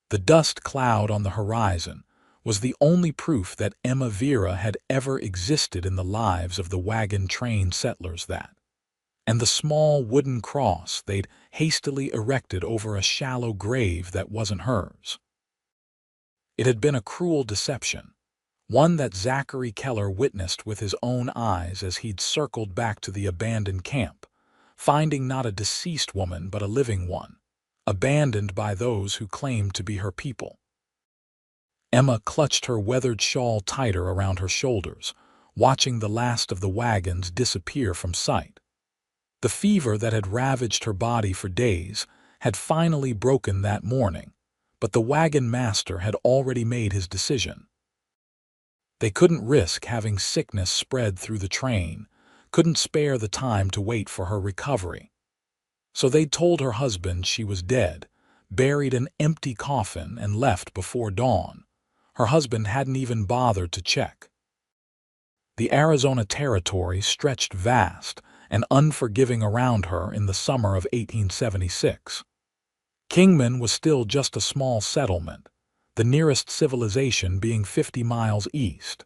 The dust cloud on the horizon was the only proof that Emma Vera had ever existed in the lives of the wagon train settlers and the small wooden cross they'd hastily erected over a shallow grave that wasn't hers. It had been a cruel deception, one that Zachary Keller witnessed with his own eyes as he'd circled back to the abandoned camp, finding not a deceased woman but a living one, abandoned by those who claimed to be her people. Emma clutched her weathered shawl tighter around her shoulders, watching the last of the wagons disappear from sight. The fever that had ravaged her body for days had finally broken that morning, but the wagon master had already made his decision. They couldn't risk having sickness spread through the train, couldn't spare the time to wait for her recovery. So they'd told her husband she was dead, buried an empty coffin, and left before dawn. Her husband hadn't even bothered to check. The Arizona Territory stretched vast and unforgiving around her in the summer of 1876. Kingman was still just a small settlement, the nearest civilization being 50 miles east.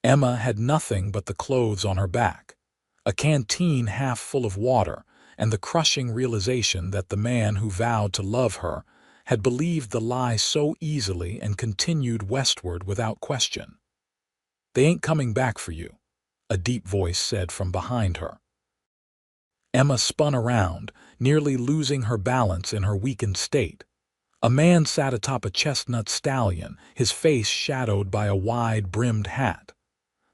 Emma had nothing but the clothes on her back, a canteen half full of water, and the crushing realization that the man who vowed to love her had believed the lie so easily and continued westward without question. "They ain't coming back for you," a deep voice said from behind her. Emma spun around, nearly losing her balance in her weakened state. A man sat atop a chestnut stallion, his face shadowed by a wide-brimmed hat.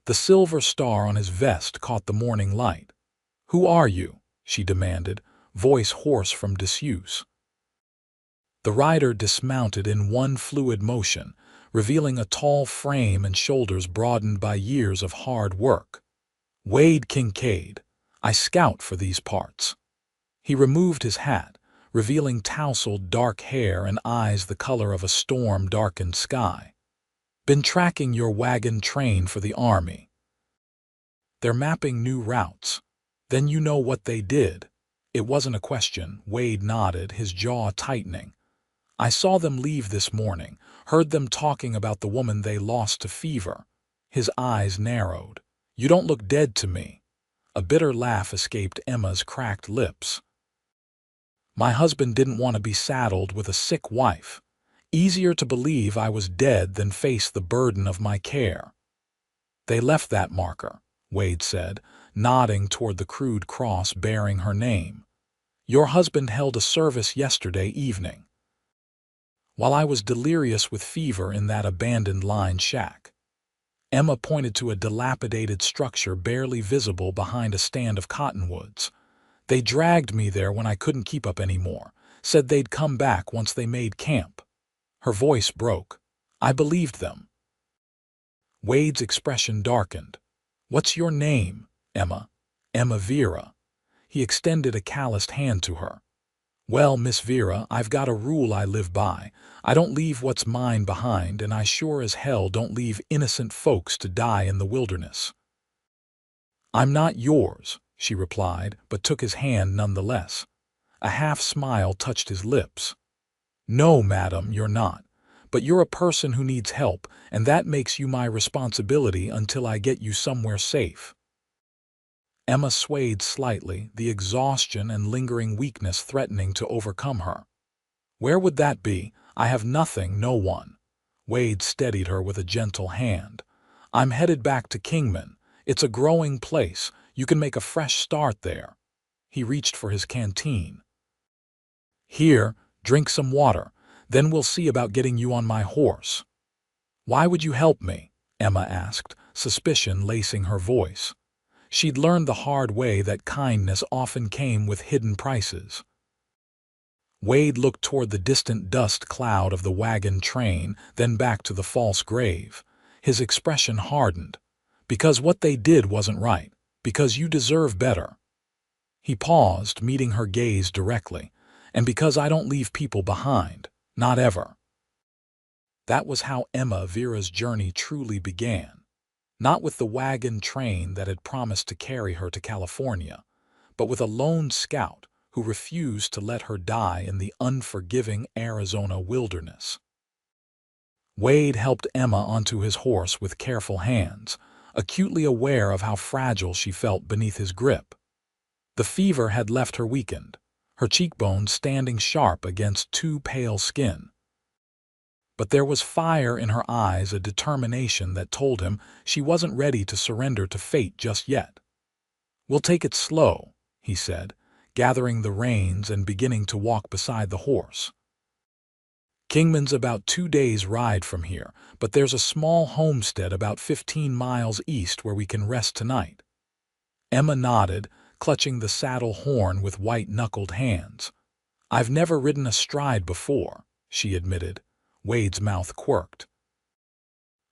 The silver star on his vest caught the morning light. "Who are you?" she demanded, voice hoarse from disuse. The rider dismounted in one fluid motion, revealing a tall frame and shoulders broadened by years of hard work. "Wade Kincaid. I scout for these parts." He removed his hat, revealing tousled dark hair and eyes the color of a storm-darkened sky. "Been tracking your wagon train for the Army. They're mapping new routes. Then you know what they did." It wasn't a question. Wade nodded, his jaw tightening. "I saw them leave this morning, heard them talking about the woman they lost to fever." His eyes narrowed. "You don't look dead to me." A bitter laugh escaped Emma's cracked lips. "My husband didn't want to be saddled with a sick wife. Easier to believe I was dead than face the burden of my care." "They left that marker," Wade said, nodding toward the crude cross bearing her name. "Your husband held a service yesterday evening, while I was delirious with fever in that abandoned line shack." Emma pointed to a dilapidated structure barely visible behind a stand of cottonwoods. "They dragged me there when I couldn't keep up anymore, said they'd come back once they made camp." Her voice broke. "I believed them." Wade's expression darkened. "What's your name, Emma?" "Emma Vera." He extended a calloused hand to her. "Well, Miss Vera, I've got a rule I live by. I don't leave what's mine behind, and I sure as hell don't leave innocent folks to die in the wilderness." "I'm not yours," she replied, but took his hand nonetheless. A half-smile touched his lips. "No, madam, you're not. But you're a person who needs help, and that makes you my responsibility until I get you somewhere safe." Emma swayed slightly, the exhaustion and lingering weakness threatening to overcome her. "Where would that be? I have nothing, no one." Wade steadied her with a gentle hand. "I'm headed back to Kingman. It's a growing place. You can make a fresh start there." He reached for his canteen. "Here, drink some water. Then we'll see about getting you on my horse." "Why would you help me?" Emma asked, suspicion lacing her voice. She'd learned the hard way that kindness often came with hidden prices. Wade looked toward the distant dust cloud of the wagon train, then back to the false grave. His expression hardened. "Because what they did wasn't right. Because you deserve better." He paused, meeting her gaze directly. "And because I don't leave people behind. Not ever." That was how Emma Vera's journey truly began. Not with the wagon train that had promised to carry her to California, but with a lone scout who refused to let her die in the unforgiving Arizona wilderness. Wade helped Emma onto his horse with careful hands, acutely aware of how fragile she felt beneath his grip. The fever had left her weakened, her cheekbones standing sharp against too pale skin. But there was fire in her eyes, a determination that told him she wasn't ready to surrender to fate just yet. "We'll take it slow," he said, gathering the reins and beginning to walk beside the horse. "Kingman's about 2 days' ride from here, but there's a small homestead about 15 miles east where we can rest tonight." Emma nodded, clutching the saddle horn with white-knuckled hands. "I've never ridden astride before," she admitted. Wade's mouth quirked.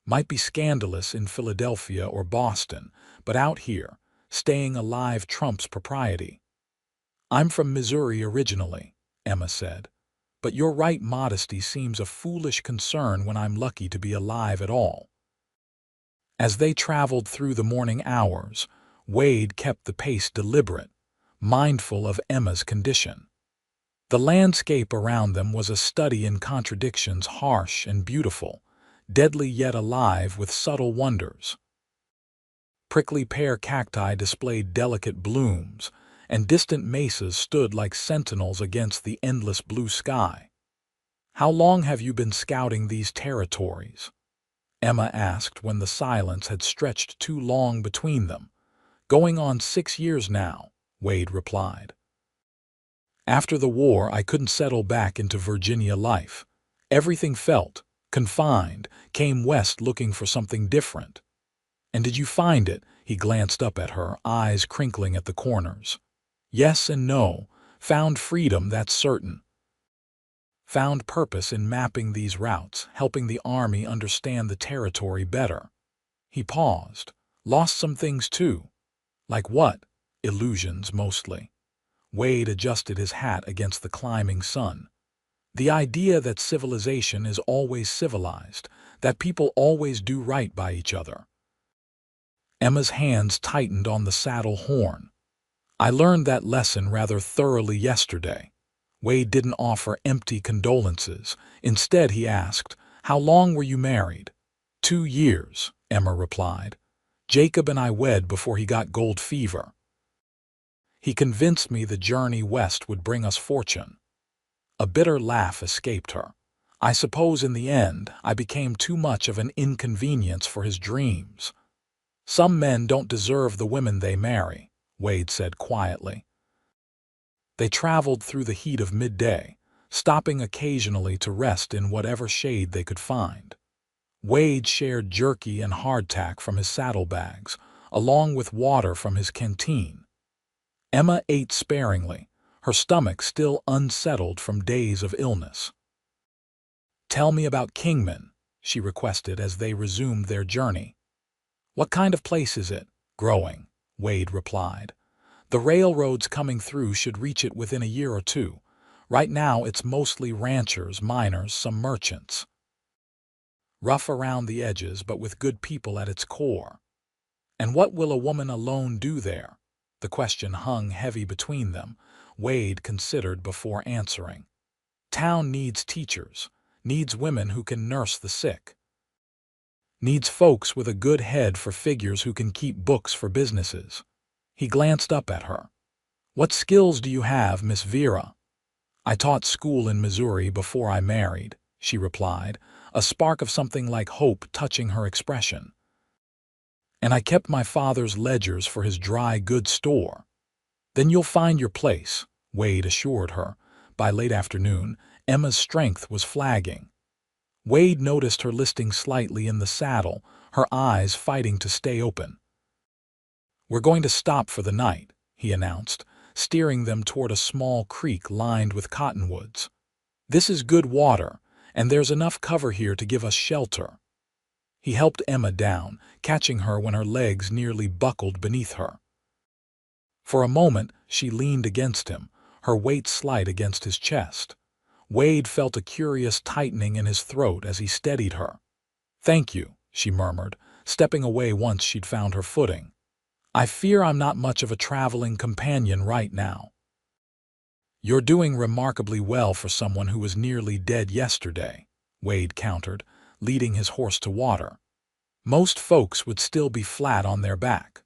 "Might be scandalous in Philadelphia or Boston, but out here, staying alive trumps propriety." "I'm from Missouri originally," Emma said, "but your right modesty seems a foolish concern when I'm lucky to be alive at all." As they traveled through the morning hours, Wade kept the pace deliberate, mindful of Emma's condition. The landscape around them was a study in contradictions, harsh and beautiful, deadly yet alive with subtle wonders. Prickly pear cacti displayed delicate blooms, and distant mesas stood like sentinels against the endless blue sky. "How long have you been scouting these territories?" Emma asked when the silence had stretched too long between them. "Going on 6 years now," Wade replied. "After the war, I couldn't settle back into Virginia life. Everything felt confined, came west looking for something different." "And did you find it?" He glanced up at her, eyes crinkling at the corners. "Yes and no. Found freedom, that's certain. Found purpose in mapping these routes, helping the army understand the territory better." He paused. "Lost some things too." "Like what?" "Illusions, mostly." Wade adjusted his hat against the climbing sun. "The idea that civilization is always civilized, that people always do right by each other." Emma's hands tightened on the saddle horn. "I learned that lesson rather thoroughly yesterday." Wade didn't offer empty condolences. Instead, he asked, "How long were you married?" 2 years, Emma replied. "Jacob and I wed before he got gold fever. He convinced me the journey west would bring us fortune." A bitter laugh escaped her. "I suppose in the end I became too much of an inconvenience for his dreams." "Some men don't deserve the women they marry," Wade said quietly. They traveled through the heat of midday, stopping occasionally to rest in whatever shade they could find. Wade shared jerky and hardtack from his saddlebags, along with water from his canteen. Emma ate sparingly, her stomach still unsettled from days of illness. "Tell me about Kingman," she requested as they resumed their journey. "What kind of place is it?" "Growing," Wade replied. "The railroads coming through should reach it within a year or two. Right now it's mostly ranchers, miners, some merchants. Rough around the edges, but with good people at its core." "And what will a woman alone do there?" The question hung heavy between them. Wade considered before answering. "Town needs teachers, needs women who can nurse the sick. Needs folks with a good head for figures who can keep books for businesses." He glanced up at her. "What skills do you have, Miss Vera?" "I taught school in Missouri before I married," she replied, a spark of something like hope touching her expression. "And I kept my father's ledgers for his dry goods store." "Then you'll find your place," Wade assured her. By late afternoon, Emma's strength was flagging. Wade noticed her listing slightly in the saddle, her eyes fighting to stay open. "We're going to stop for the night," he announced, steering them toward a small creek lined with cottonwoods. "This is good water, and there's enough cover here to give us shelter." He helped Emma down, catching her when her legs nearly buckled beneath her. For a moment, she leaned against him, her weight slight against his chest. Wade felt a curious tightening in his throat as he steadied her. "Thank you," she murmured, stepping away once she'd found her footing. "I fear I'm not much of a traveling companion right now." You're doing remarkably well for someone who was nearly dead yesterday, Wade countered, leading his horse to water. Most folks would still be flat on their back.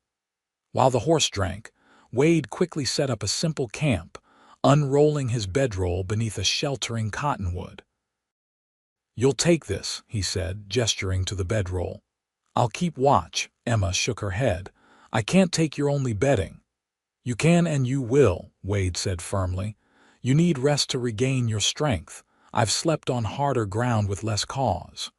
While the horse drank, Wade quickly set up a simple camp, unrolling his bedroll beneath a sheltering cottonwood. "You'll take this," he said, gesturing to the bedroll. "I'll keep watch." Emma shook her head. "I can't take your only bedding." "You can and you will," Wade said firmly. "You need rest to regain your strength. I've slept on harder ground with less cause."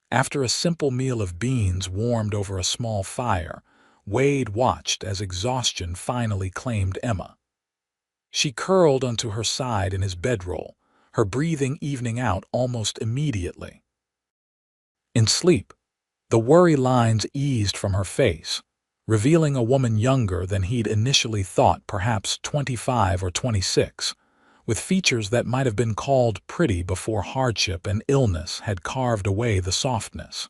After a simple meal of beans warmed over a small fire, Wade watched as exhaustion finally claimed Emma. She curled onto her side in his bedroll, her breathing evening out almost immediately. In sleep, the worry lines eased from her face, revealing a woman younger than he'd initially thought, perhaps 25 or 26, with features that might have been called pretty before hardship and illness had carved away the softness.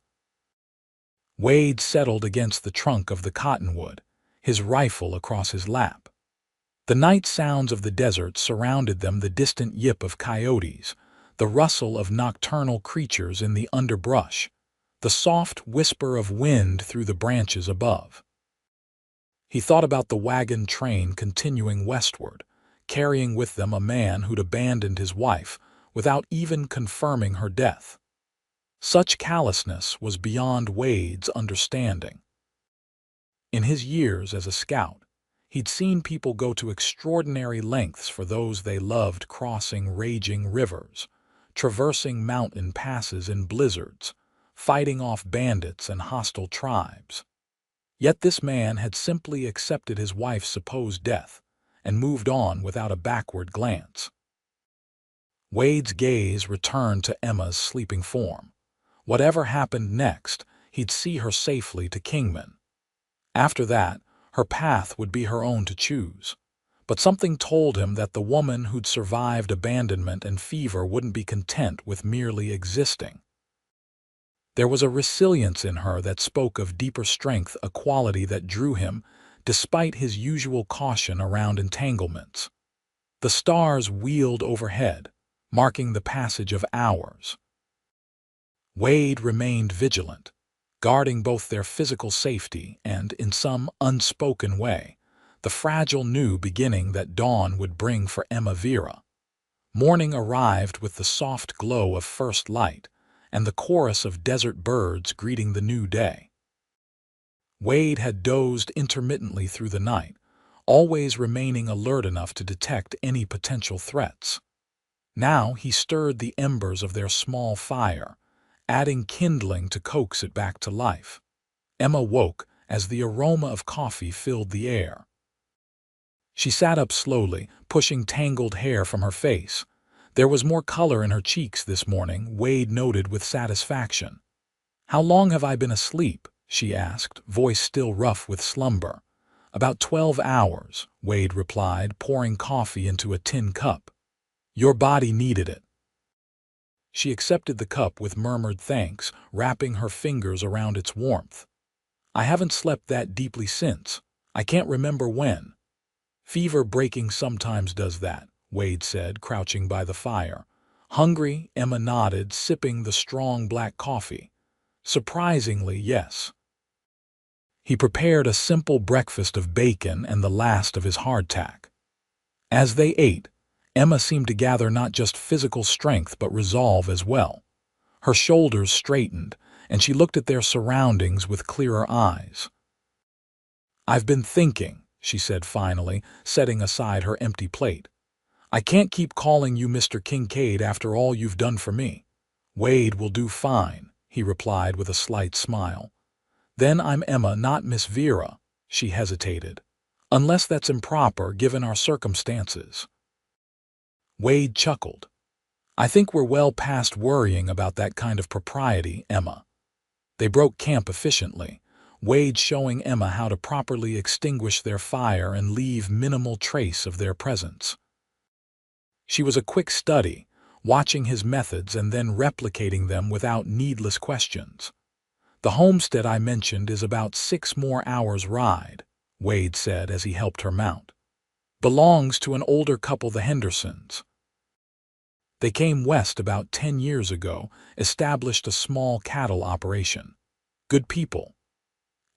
Wade settled against the trunk of the cottonwood, his rifle across his lap. The night sounds of the desert surrounded them, the distant yip of coyotes, the rustle of nocturnal creatures in the underbrush, the soft whisper of wind through the branches above. He thought about the wagon train continuing westward, carrying with them a man who'd abandoned his wife without even confirming her death. Such callousness was beyond Wade's understanding. In his years as a scout, he'd seen people go to extraordinary lengths for those they loved, crossing raging rivers, traversing mountain passes in blizzards, fighting off bandits and hostile tribes. Yet this man had simply accepted his wife's supposed death and moved on without a backward glance. Wade's gaze returned to Emma's sleeping form. Whatever happened next, he'd see her safely to Kingman. After that, her path would be her own to choose. But something told him that the woman who'd survived abandonment and fever wouldn't be content with merely existing. There was a resilience in her that spoke of deeper strength, a quality that drew him, despite his usual caution around entanglements. The stars wheeled overhead, marking the passage of hours. Wade remained vigilant, guarding both their physical safety and, in some unspoken way, the fragile new beginning that dawn would bring for Emma Vera. Morning arrived with the soft glow of first light and the chorus of desert birds greeting the new day. Wade had dozed intermittently through the night, always remaining alert enough to detect any potential threats. Now he stirred the embers of their small fire, adding kindling to coax it back to life. Emma woke as the aroma of coffee filled the air. She sat up slowly, pushing tangled hair from her face. There was more color in her cheeks this morning, Wade noted with satisfaction. "How long have I been asleep?" she asked, voice still rough with slumber. "About 12 hours, Wade replied, pouring coffee into a tin cup. "Your body needed it." She accepted the cup with murmured thanks, wrapping her fingers around its warmth. "I haven't slept that deeply since. I can't remember when." "Fever breaking sometimes does that," Wade said, crouching by the fire. "Hungry?" Emma nodded, sipping the strong black coffee. "Surprisingly, yes." He prepared a simple breakfast of bacon and the last of his hardtack. As they ate, Emma seemed to gather not just physical strength but resolve as well. Her shoulders straightened, and she looked at their surroundings with clearer eyes. "I've been thinking," she said finally, setting aside her empty plate. "I can't keep calling you Mr. Kincaid after all you've done for me." "Wade will do fine," he replied with a slight smile. "Then I'm Emma, not Miss Vera." She hesitated. "Unless that's improper given our circumstances." Wade chuckled. "I think we're well past worrying about that kind of propriety, Emma." They broke camp efficiently, Wade showing Emma how to properly extinguish their fire and leave minimal trace of their presence. She was a quick study, watching his methods and then replicating them without needless questions. "The homestead I mentioned is about 6 more hours' ride," Wade said as he helped her mount. Belongs to an older couple, the Hendersons. They came west about 10 years ago, established a small cattle operation. Good people.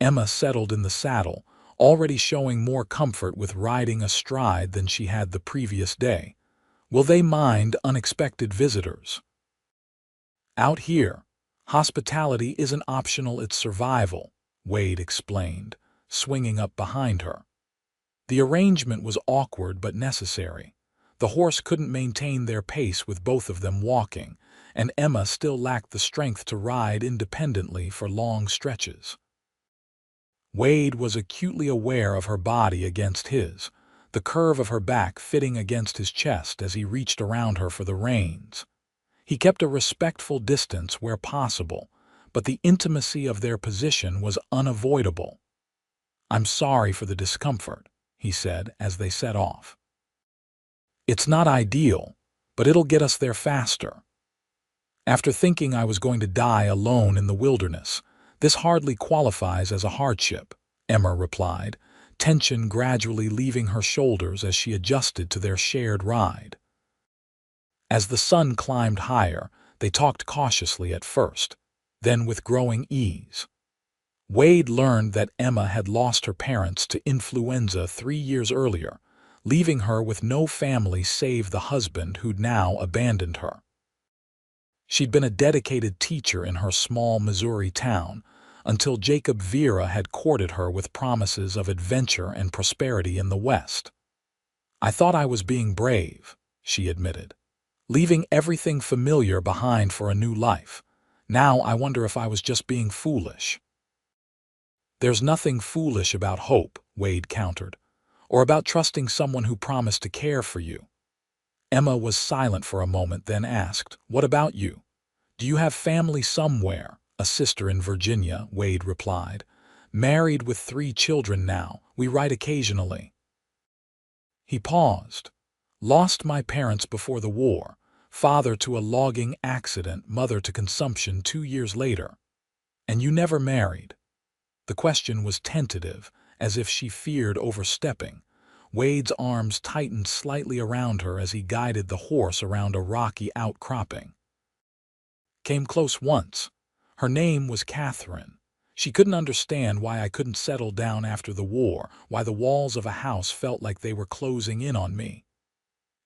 Emma settled in the saddle, already showing more comfort with riding astride than she had the previous day. Will they mind unexpected visitors? Out here, hospitality isn't optional, it's survival, Wade explained, swinging up behind her. The arrangement was awkward but necessary. The horse couldn't maintain their pace with both of them walking, and Emma still lacked the strength to ride independently for long stretches. Wade was acutely aware of her body against his, the curve of her back fitting against his chest as he reached around her for the reins. He kept a respectful distance where possible, but the intimacy of their position was unavoidable. "I'm sorry for the discomfort," he said as they set off. "It's not ideal, but it'll get us there faster. After thinking I was going to die alone in the wilderness, this hardly qualifies as a hardship," Emma replied, tension gradually leaving her shoulders as she adjusted to their shared ride. As the sun climbed higher, they talked cautiously at first, then with growing ease. Wade learned that Emma had lost her parents to influenza 3 years earlier, leaving her with no family save the husband who'd now abandoned her. She'd been a dedicated teacher in her small Missouri town until Jacob Vera had courted her with promises of adventure and prosperity in the West. "I thought I was being brave," she admitted, "leaving everything familiar behind for a new life. Now I wonder if I was just being foolish." "There's nothing foolish about hope," Wade countered, "or about trusting someone who promised to care for you." Emma was silent for a moment, then asked, "What about you? Do you have family somewhere?" "A sister in Virginia," Wade replied. "Married with 3 children now. We write occasionally." He paused. "Lost my parents before the war, father to a logging accident, mother to consumption 2 years later. And you never married?" The question was tentative, as if she feared overstepping. Wade's arms tightened slightly around her as he guided the horse around a rocky outcropping. "Came close once. Her name was Catherine. She couldn't understand why I couldn't settle down after the war, why the walls of a house felt like they were closing in on me."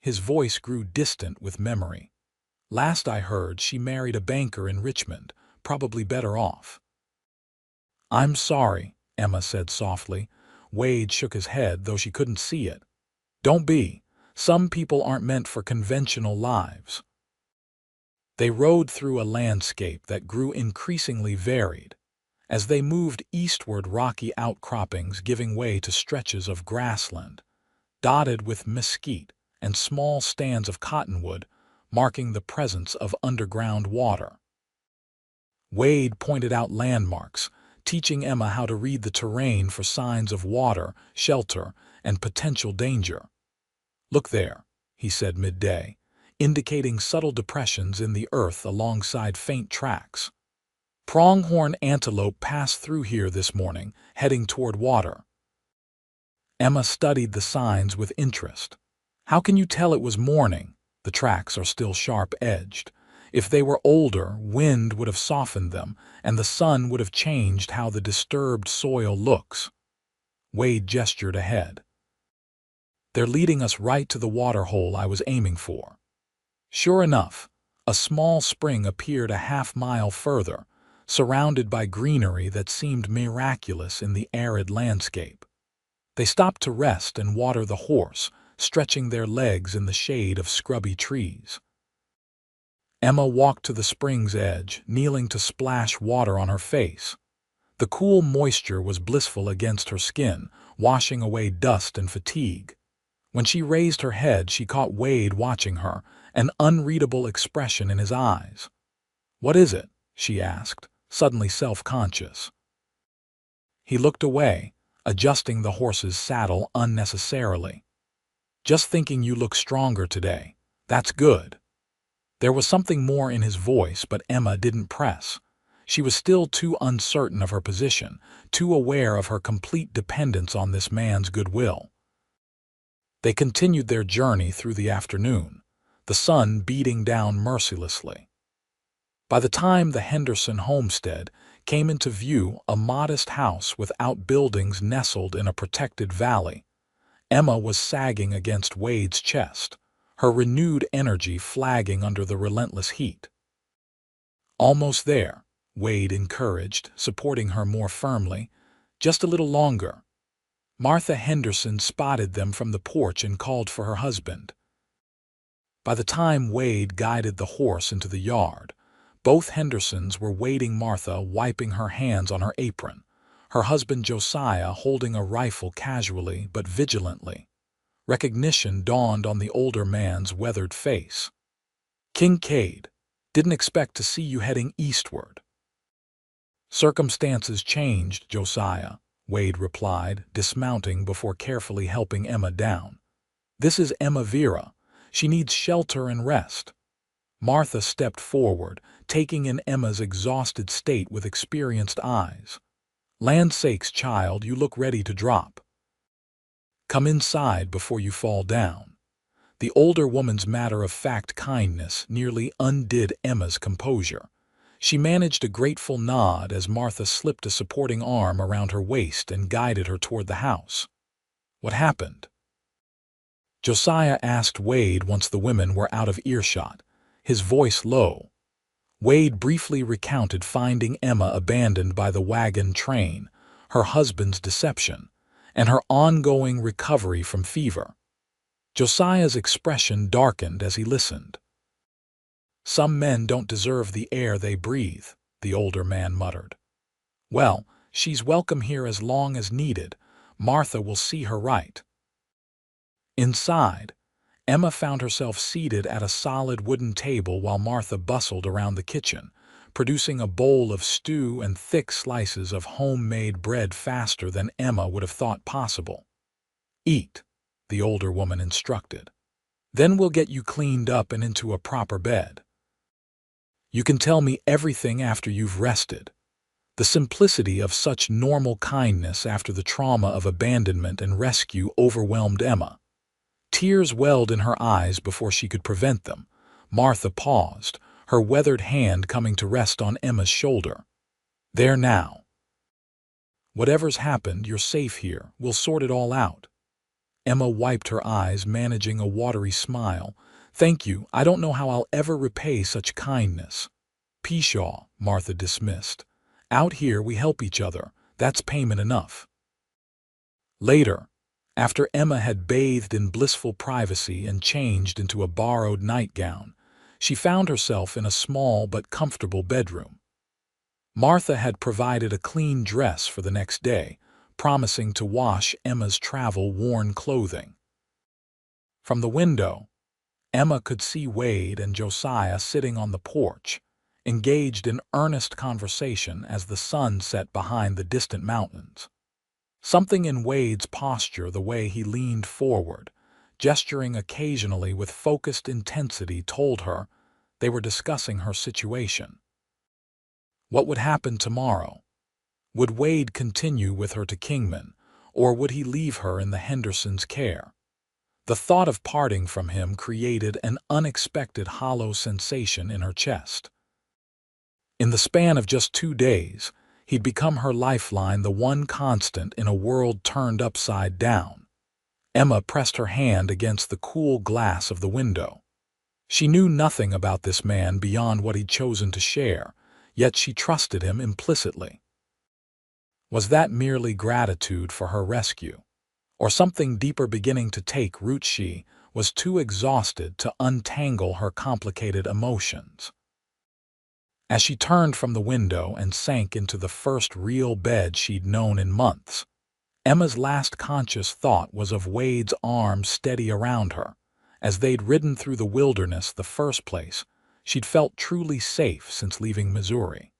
His voice grew distant with memory. "Last I heard, she married a banker in Richmond, probably better off." "I'm sorry," Emma said softly. Wade shook his head, though she couldn't see it. "Don't be. Some people aren't meant for conventional lives." They rode through a landscape that grew increasingly varied. As they moved eastward, rocky outcroppings giving way to stretches of grassland, dotted with mesquite and small stands of cottonwood, marking the presence of underground water. Wade pointed out landmarks, teaching Emma how to read the terrain for signs of water, shelter, and potential danger. "Look there," he said midday, indicating subtle depressions in the earth alongside faint tracks. "Pronghorn antelope passed through here this morning, heading toward water." Emma studied the signs with interest. "How can you tell it was morning? The tracks are still sharp-edged. If they were older, wind would have softened them, and the sun would have changed how the disturbed soil looks." Wade gestured ahead. "They're leading us right to the water hole I was aiming for." Sure enough, a small spring appeared a half-mile further, surrounded by greenery that seemed miraculous in the arid landscape. They stopped to rest and water the horse, stretching their legs in the shade of scrubby trees. Emma walked to the spring's edge, kneeling to splash water on her face. The cool moisture was blissful against her skin, washing away dust and fatigue. When she raised her head, she caught Wade watching her, an unreadable expression in his eyes. "What is it?" she asked, suddenly self-conscious. He looked away, adjusting the horse's saddle unnecessarily. "Just thinking you look stronger today. That's good." There was something more in his voice, but Emma didn't press. She was still too uncertain of her position, too aware of her complete dependence on this man's goodwill. They continued their journey through the afternoon, the sun beating down mercilessly. By the time the Henderson homestead came into view, a modest house with outbuildings nestled in a protected valley, Emma was sagging against Wade's chest, her renewed energy flagging under the relentless heat. "Almost there," Wade encouraged, supporting her more firmly. "Just a little longer." Martha Henderson spotted them from the porch and called for her husband. By the time Wade guided the horse into the yard, both Hendersons were waiting, Martha wiping her hands on her apron, her husband Josiah holding a rifle casually but vigilantly. Recognition dawned on the older man's weathered face. "Kincaid, didn't expect to see you heading eastward." "Circumstances changed, Josiah," Wade replied, dismounting before carefully helping Emma down. "This is Emma Vera. She needs shelter and rest." Martha stepped forward, taking in Emma's exhausted state with experienced eyes. "Land's sakes, child, you look ready to drop. Come inside before you fall down." The older woman's matter-of-fact kindness nearly undid Emma's composure. She managed a grateful nod as Martha slipped a supporting arm around her waist and guided her toward the house. "What happened?" Josiah asked Wade once the women were out of earshot, his voice low. Wade briefly recounted finding Emma abandoned by the wagon train, her husband's deception, and her ongoing recovery from fever. Josiah's expression darkened as he listened. "Some men don't deserve the air they breathe," the older man muttered. "Well, she's welcome here as long as needed. Martha will see her right." Inside, Emma found herself seated at a solid wooden table while Martha bustled around the kitchen, producing a bowl of stew and thick slices of homemade bread faster than Emma would have thought possible. "Eat," the older woman instructed. "Then we'll get you cleaned up and into a proper bed. You can tell me everything after you've rested." The simplicity of such normal kindness after the trauma of abandonment and rescue overwhelmed Emma. Tears welled in her eyes before she could prevent them. Martha paused, her weathered hand coming to rest on Emma's shoulder. "There now. Whatever's happened, you're safe here. We'll sort it all out." Emma wiped her eyes, managing a watery smile. "Thank you. I don't know how I'll ever repay such kindness." "Pshaw," Martha dismissed. "Out here we help each other. That's payment enough." Later, after Emma had bathed in blissful privacy and changed into a borrowed nightgown, she found herself in a small but comfortable bedroom. Martha had provided a clean dress for the next day, promising to wash Emma's travel-worn clothing. From the window, Emma could see Wade and Josiah sitting on the porch, engaged in earnest conversation as the sun set behind the distant mountains. Something in Wade's posture, the way he leaned forward, gesturing occasionally with focused intensity, told her they were discussing her situation. What would happen tomorrow? Would Wade continue with her to Kingman, or would he leave her in the Hendersons' care? The thought of parting from him created an unexpected hollow sensation in her chest. In the span of just 2 days, he'd become her lifeline, the one constant in a world turned upside down. Emma pressed her hand against the cool glass of the window. She knew nothing about this man beyond what he'd chosen to share, yet she trusted him implicitly. Was that merely gratitude for her rescue, or something deeper beginning to take root? She was too exhausted to untangle her complicated emotions. As she turned from the window and sank into the first real bed she'd known in months, Emma's last conscious thought was of Wade's arms steady around her. As they'd ridden through the wilderness, the first place she'd felt truly safe since leaving Missouri.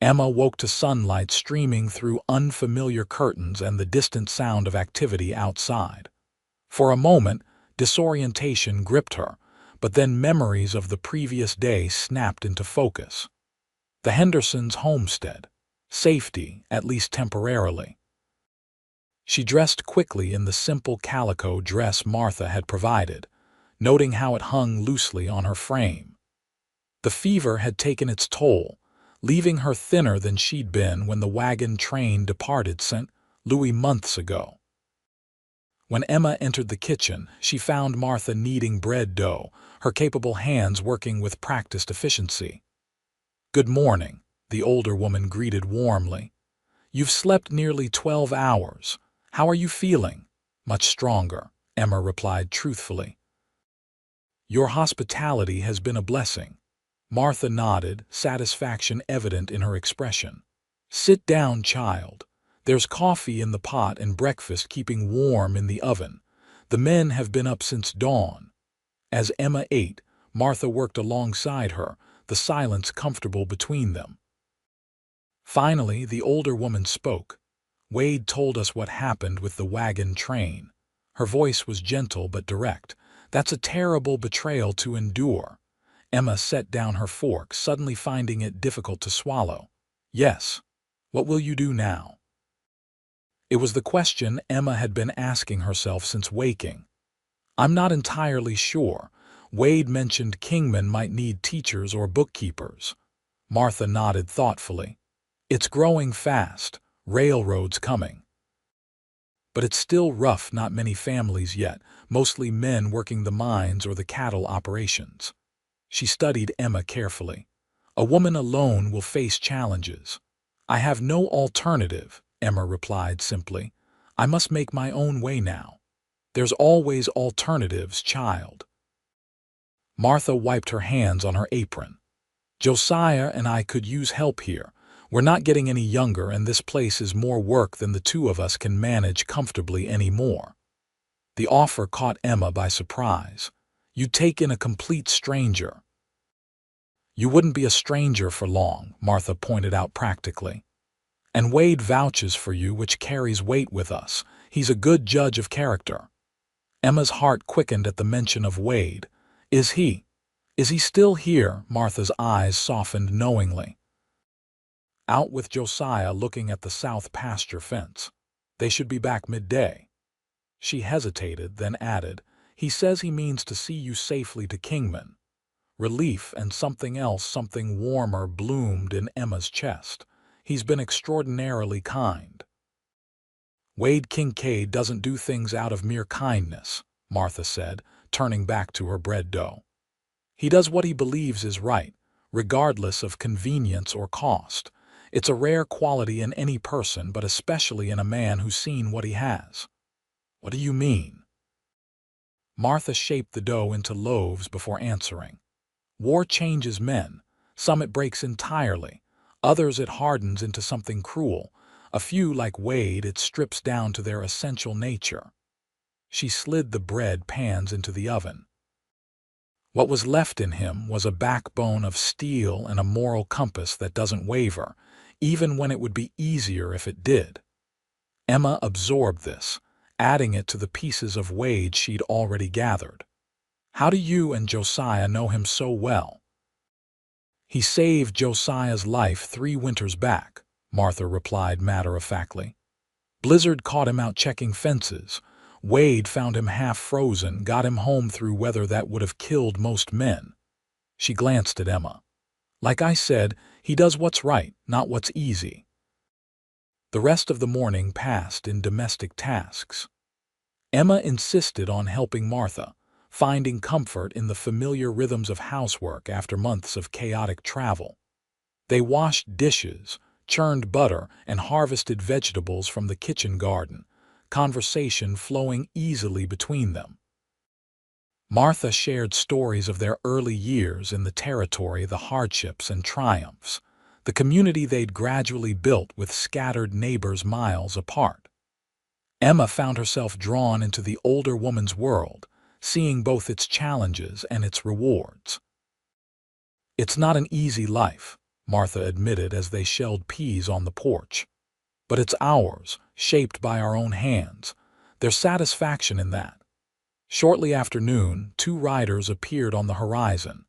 Emma woke to sunlight streaming through unfamiliar curtains and the distant sound of activity outside. For a moment, disorientation gripped her, but then memories of the previous day snapped into focus. The Hendersons' homestead. Safety, at least temporarily. She dressed quickly in the simple calico dress Martha had provided, noting how it hung loosely on her frame. The fever had taken its toll, leaving her thinner than she'd been when the wagon train departed St. Louis months ago. When Emma entered the kitchen, she found Martha kneading bread dough, her capable hands working with practiced efficiency. "Good morning," the older woman greeted warmly. "You've slept nearly 12 hours. How are you feeling?" "Much stronger," Emma replied truthfully. "Your hospitality has been a blessing." Martha nodded, satisfaction evident in her expression. "Sit down, child. There's coffee in the pot and breakfast keeping warm in the oven. The men have been up since dawn." As Emma ate, Martha worked alongside her, the silence comfortable between them. Finally, the older woman spoke. "Wade told us what happened with the wagon train." Her voice was gentle but direct. "That's a terrible betrayal to endure." Emma set down her fork, suddenly finding it difficult to swallow. "Yes. What will you do now?" It was the question Emma had been asking herself since waking. "I'm not entirely sure. Wade mentioned Kingman might need teachers or bookkeepers." Martha nodded thoughtfully. "It's growing fast. Railroads coming. But it's still rough, not many families yet, mostly men working the mines or the cattle operations." She studied Emma carefully. "A woman alone will face challenges." "I have no alternative," Emma replied simply. "I must make my own way now." "There's always alternatives, child." Martha wiped her hands on her apron. "Josiah and I could use help here. We're not getting any younger, and this place is more work than the two of us can manage comfortably anymore." The offer caught Emma by surprise. "You'd take in a complete stranger." "You wouldn't be a stranger for long," Martha pointed out practically. "And Wade vouches for you, which carries weight with us. He's a good judge of character." Emma's heart quickened at the mention of Wade. Is he still here?" Martha's eyes softened knowingly. "Out with Josiah looking at the south pasture fence. They should be back midday." She hesitated, then added, "He says he means to see you safely to Kingman." Relief and something else, something warmer, bloomed in Emma's chest. "He's been extraordinarily kind." "Wade Kincaid doesn't do things out of mere kindness," Martha said, turning back to her bread dough. "He does what he believes is right, regardless of convenience or cost. It's a rare quality in any person, but especially in a man who's seen what he has." "What do you mean?" Martha shaped the dough into loaves before answering. "War changes men. Some it breaks entirely. Others it hardens into something cruel. A few, like Wade, it strips down to their essential nature." She slid the bread pans into the oven. "What was left in him was a backbone of steel and a moral compass that doesn't waver, even when it would be easier if it did." Emma absorbed this, adding it to the pieces of Wade she'd already gathered. "How do you and Josiah know him so well?" "He saved Josiah's life 3 winters back," Martha replied matter-of-factly. "Blizzard caught him out checking fences. Wade found him half frozen, got him home through weather that would have killed most men." She glanced at Emma. "Like I said, he does what's right, not what's easy." The rest of the morning passed in domestic tasks. Emma insisted on helping Martha, finding comfort in the familiar rhythms of housework after months of chaotic travel. They washed dishes, churned butter, and harvested vegetables from the kitchen garden, conversation flowing easily between them. Martha shared stories of their early years in the territory, the hardships and triumphs, the community they'd gradually built with scattered neighbors miles apart. Emma found herself drawn into the older woman's world, seeing both its challenges and its rewards. "It's not an easy life," Martha admitted as they shelled peas on the porch. "But it's ours, shaped by our own hands. There's satisfaction in that." Shortly after noon, 2 riders appeared on the horizon.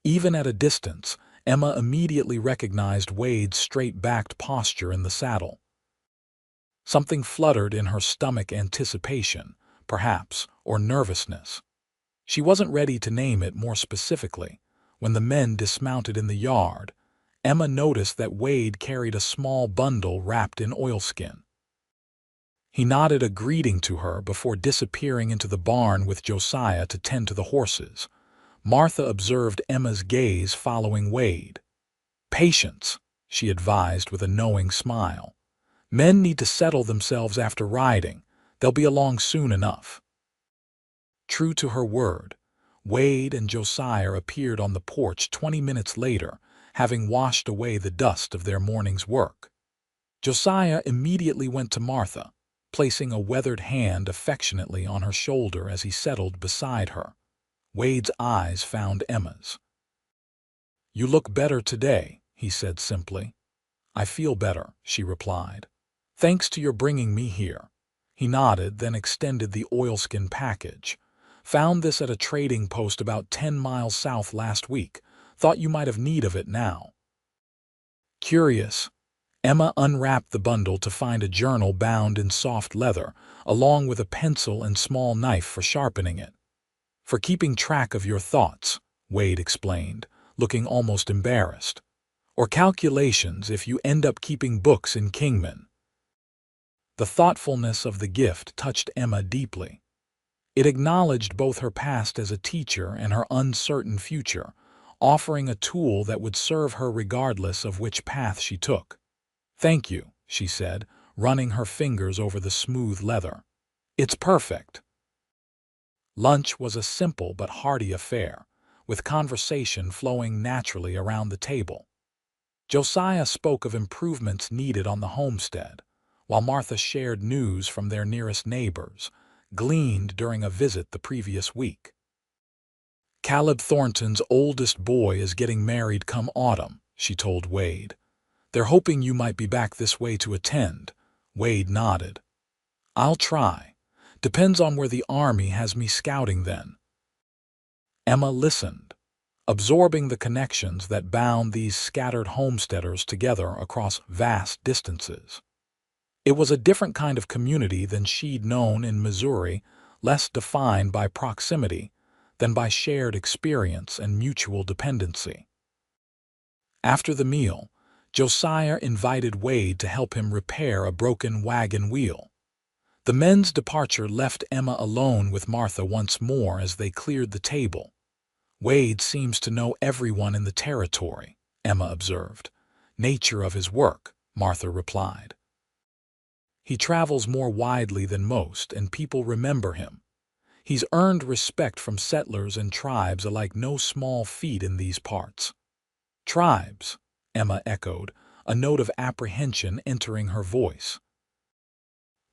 Even at a distance, Emma immediately recognized Wade's straight-backed posture in the saddle. Something fluttered in her stomach, anticipation, perhaps, or nervousness. She wasn't ready to name it more specifically. When the men dismounted in the yard, Emma noticed that Wade carried a small bundle wrapped in oilskin. He nodded a greeting to her before disappearing into the barn with Josiah to tend to the horses. Martha observed Emma's gaze following Wade. "Patience," she advised with a knowing smile. "Men need to settle themselves after riding. They'll be along soon enough." True to her word, Wade and Josiah appeared on the porch 20 minutes later, having washed away the dust of their morning's work. Josiah immediately went to Martha, placing a weathered hand affectionately on her shoulder as he settled beside her. Wade's eyes found Emma's. "You look better today," he said simply. "I feel better," she replied. "Thanks to your bringing me here." He nodded, then extended the oilskin package. "Found this at a trading post about 10 miles south last week. Thought you might have need of it now." Curious, Emma unwrapped the bundle to find a journal bound in soft leather, along with a pencil and small knife for sharpening it. "For keeping track of your thoughts," Wade explained, looking almost embarrassed. "Or calculations if you end up keeping books in Kingman." The thoughtfulness of the gift touched Emma deeply. It acknowledged both her past as a teacher and her uncertain future, offering a tool that would serve her regardless of which path she took. "Thank you," she said, running her fingers over the smooth leather. "It's perfect." Lunch was a simple but hearty affair, with conversation flowing naturally around the table. Josiah spoke of improvements needed on the homestead, while Martha shared news from their nearest neighbors, gleaned during a visit the previous week. "Caleb Thornton's oldest boy is getting married come autumn," she told Wade. "They're hoping you might be back this way to attend." Wade nodded. "I'll try. Depends on where the Army has me scouting then." Emma listened, absorbing the connections that bound these scattered homesteaders together across vast distances. It was a different kind of community than she'd known in Missouri, less defined by proximity than by shared experience and mutual dependency. After the meal, Josiah invited Wade to help him repair a broken wagon wheel. The men's departure left Emma alone with Martha once more as they cleared the table. "Wade seems to know everyone in the territory," Emma observed. "Nature of his work," Martha replied. "He travels more widely than most, and people remember him. He's earned respect from settlers and tribes alike, no small feat in these parts." "Tribes," Emma echoed, a note of apprehension entering her voice.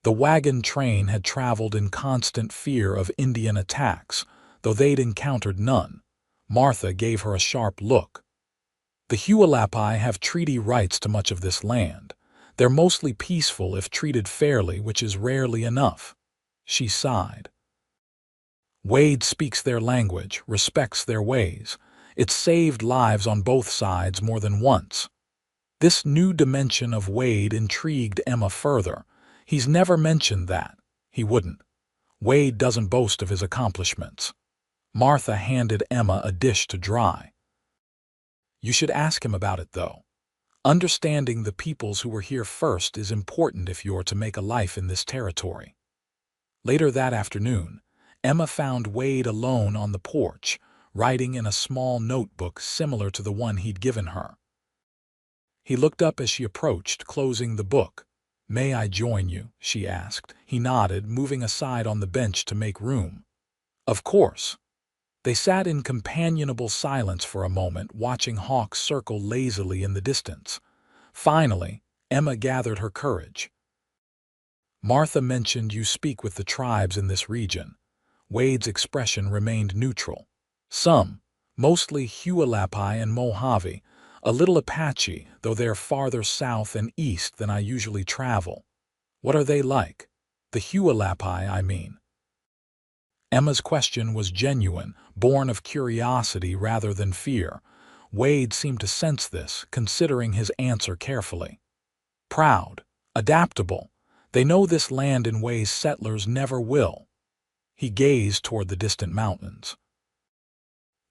The wagon train had traveled in constant fear of Indian attacks, though they'd encountered none. Martha gave her a sharp look. "The Hualapai have treaty rights to much of this land. They're mostly peaceful if treated fairly, which is rarely enough." She sighed. "Wade speaks their language, respects their ways. It's saved lives on both sides more than once." This new dimension of Wade intrigued Emma further. "He's never mentioned that. He wouldn't. Wade doesn't boast of his accomplishments." Martha handed Emma a dish to dry. "You should ask him about it, though. Understanding the peoples who were here first is important if you're to make a life in this territory." Later that afternoon, Emma found Wade alone on the porch, writing in a small notebook similar to the one he'd given her. He looked up as she approached, closing the book. "May I join you?" she asked. He nodded, moving aside on the bench to make room. "Of course." They sat in companionable silence for a moment, watching hawks circle lazily in the distance. Finally, Emma gathered her courage. "Martha mentioned you speak with the tribes in this region." Wade's expression remained neutral. "Some, mostly Hualapai and Mojave, a little Apache, though they're farther south and east than I usually travel." "What are they like?" "The Hualapai, I mean." Emma's question was genuine, born of curiosity rather than fear. Wade seemed to sense this, considering his answer carefully. "Proud, adaptable. They know this land in ways settlers never will. He gazed toward the distant mountains.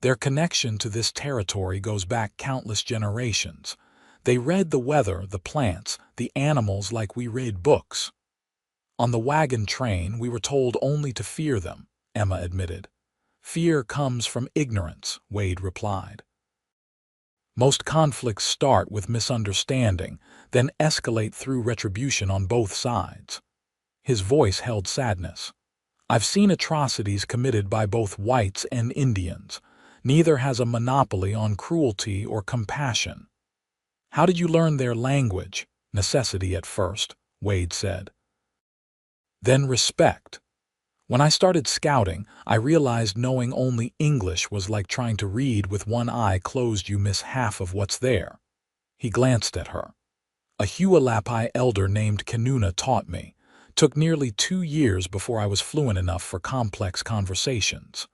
Their connection to this territory goes back countless generations. They read the weather, the plants, the animals like we read books. On the wagon train, we were told only to fear them, Emma admitted. Fear comes from ignorance, Wade replied. Most conflicts start with misunderstanding, then escalate through retribution on both sides. His voice held sadness. I've seen atrocities committed by both whites and Indians. Neither has a monopoly on cruelty or compassion. How did you learn their language? Necessity at first, Wade said. Then respect. When I started scouting, I realized knowing only English was like trying to read with one eye closed. You miss half of what's there. He glanced at her. A Hualapai elder named Kenuna taught me. Took nearly 2 years before I was fluent enough for complex conversations.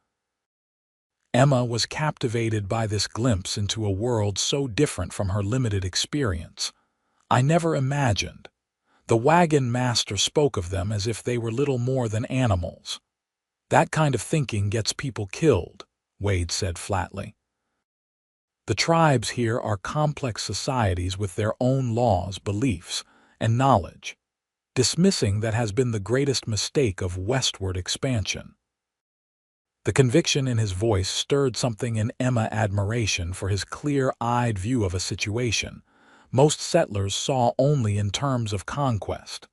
Emma was captivated by this glimpse into a world so different from her limited experience. I never imagined. The wagon master spoke of them as if they were little more than animals. That kind of thinking gets people killed, Wade said flatly. The tribes here are complex societies with their own laws, beliefs, and knowledge. Dismissing that has been the greatest mistake of westward expansion. The conviction in his voice stirred something in Emma admiration for his clear-eyed view of a situation most settlers saw only in terms of conquest.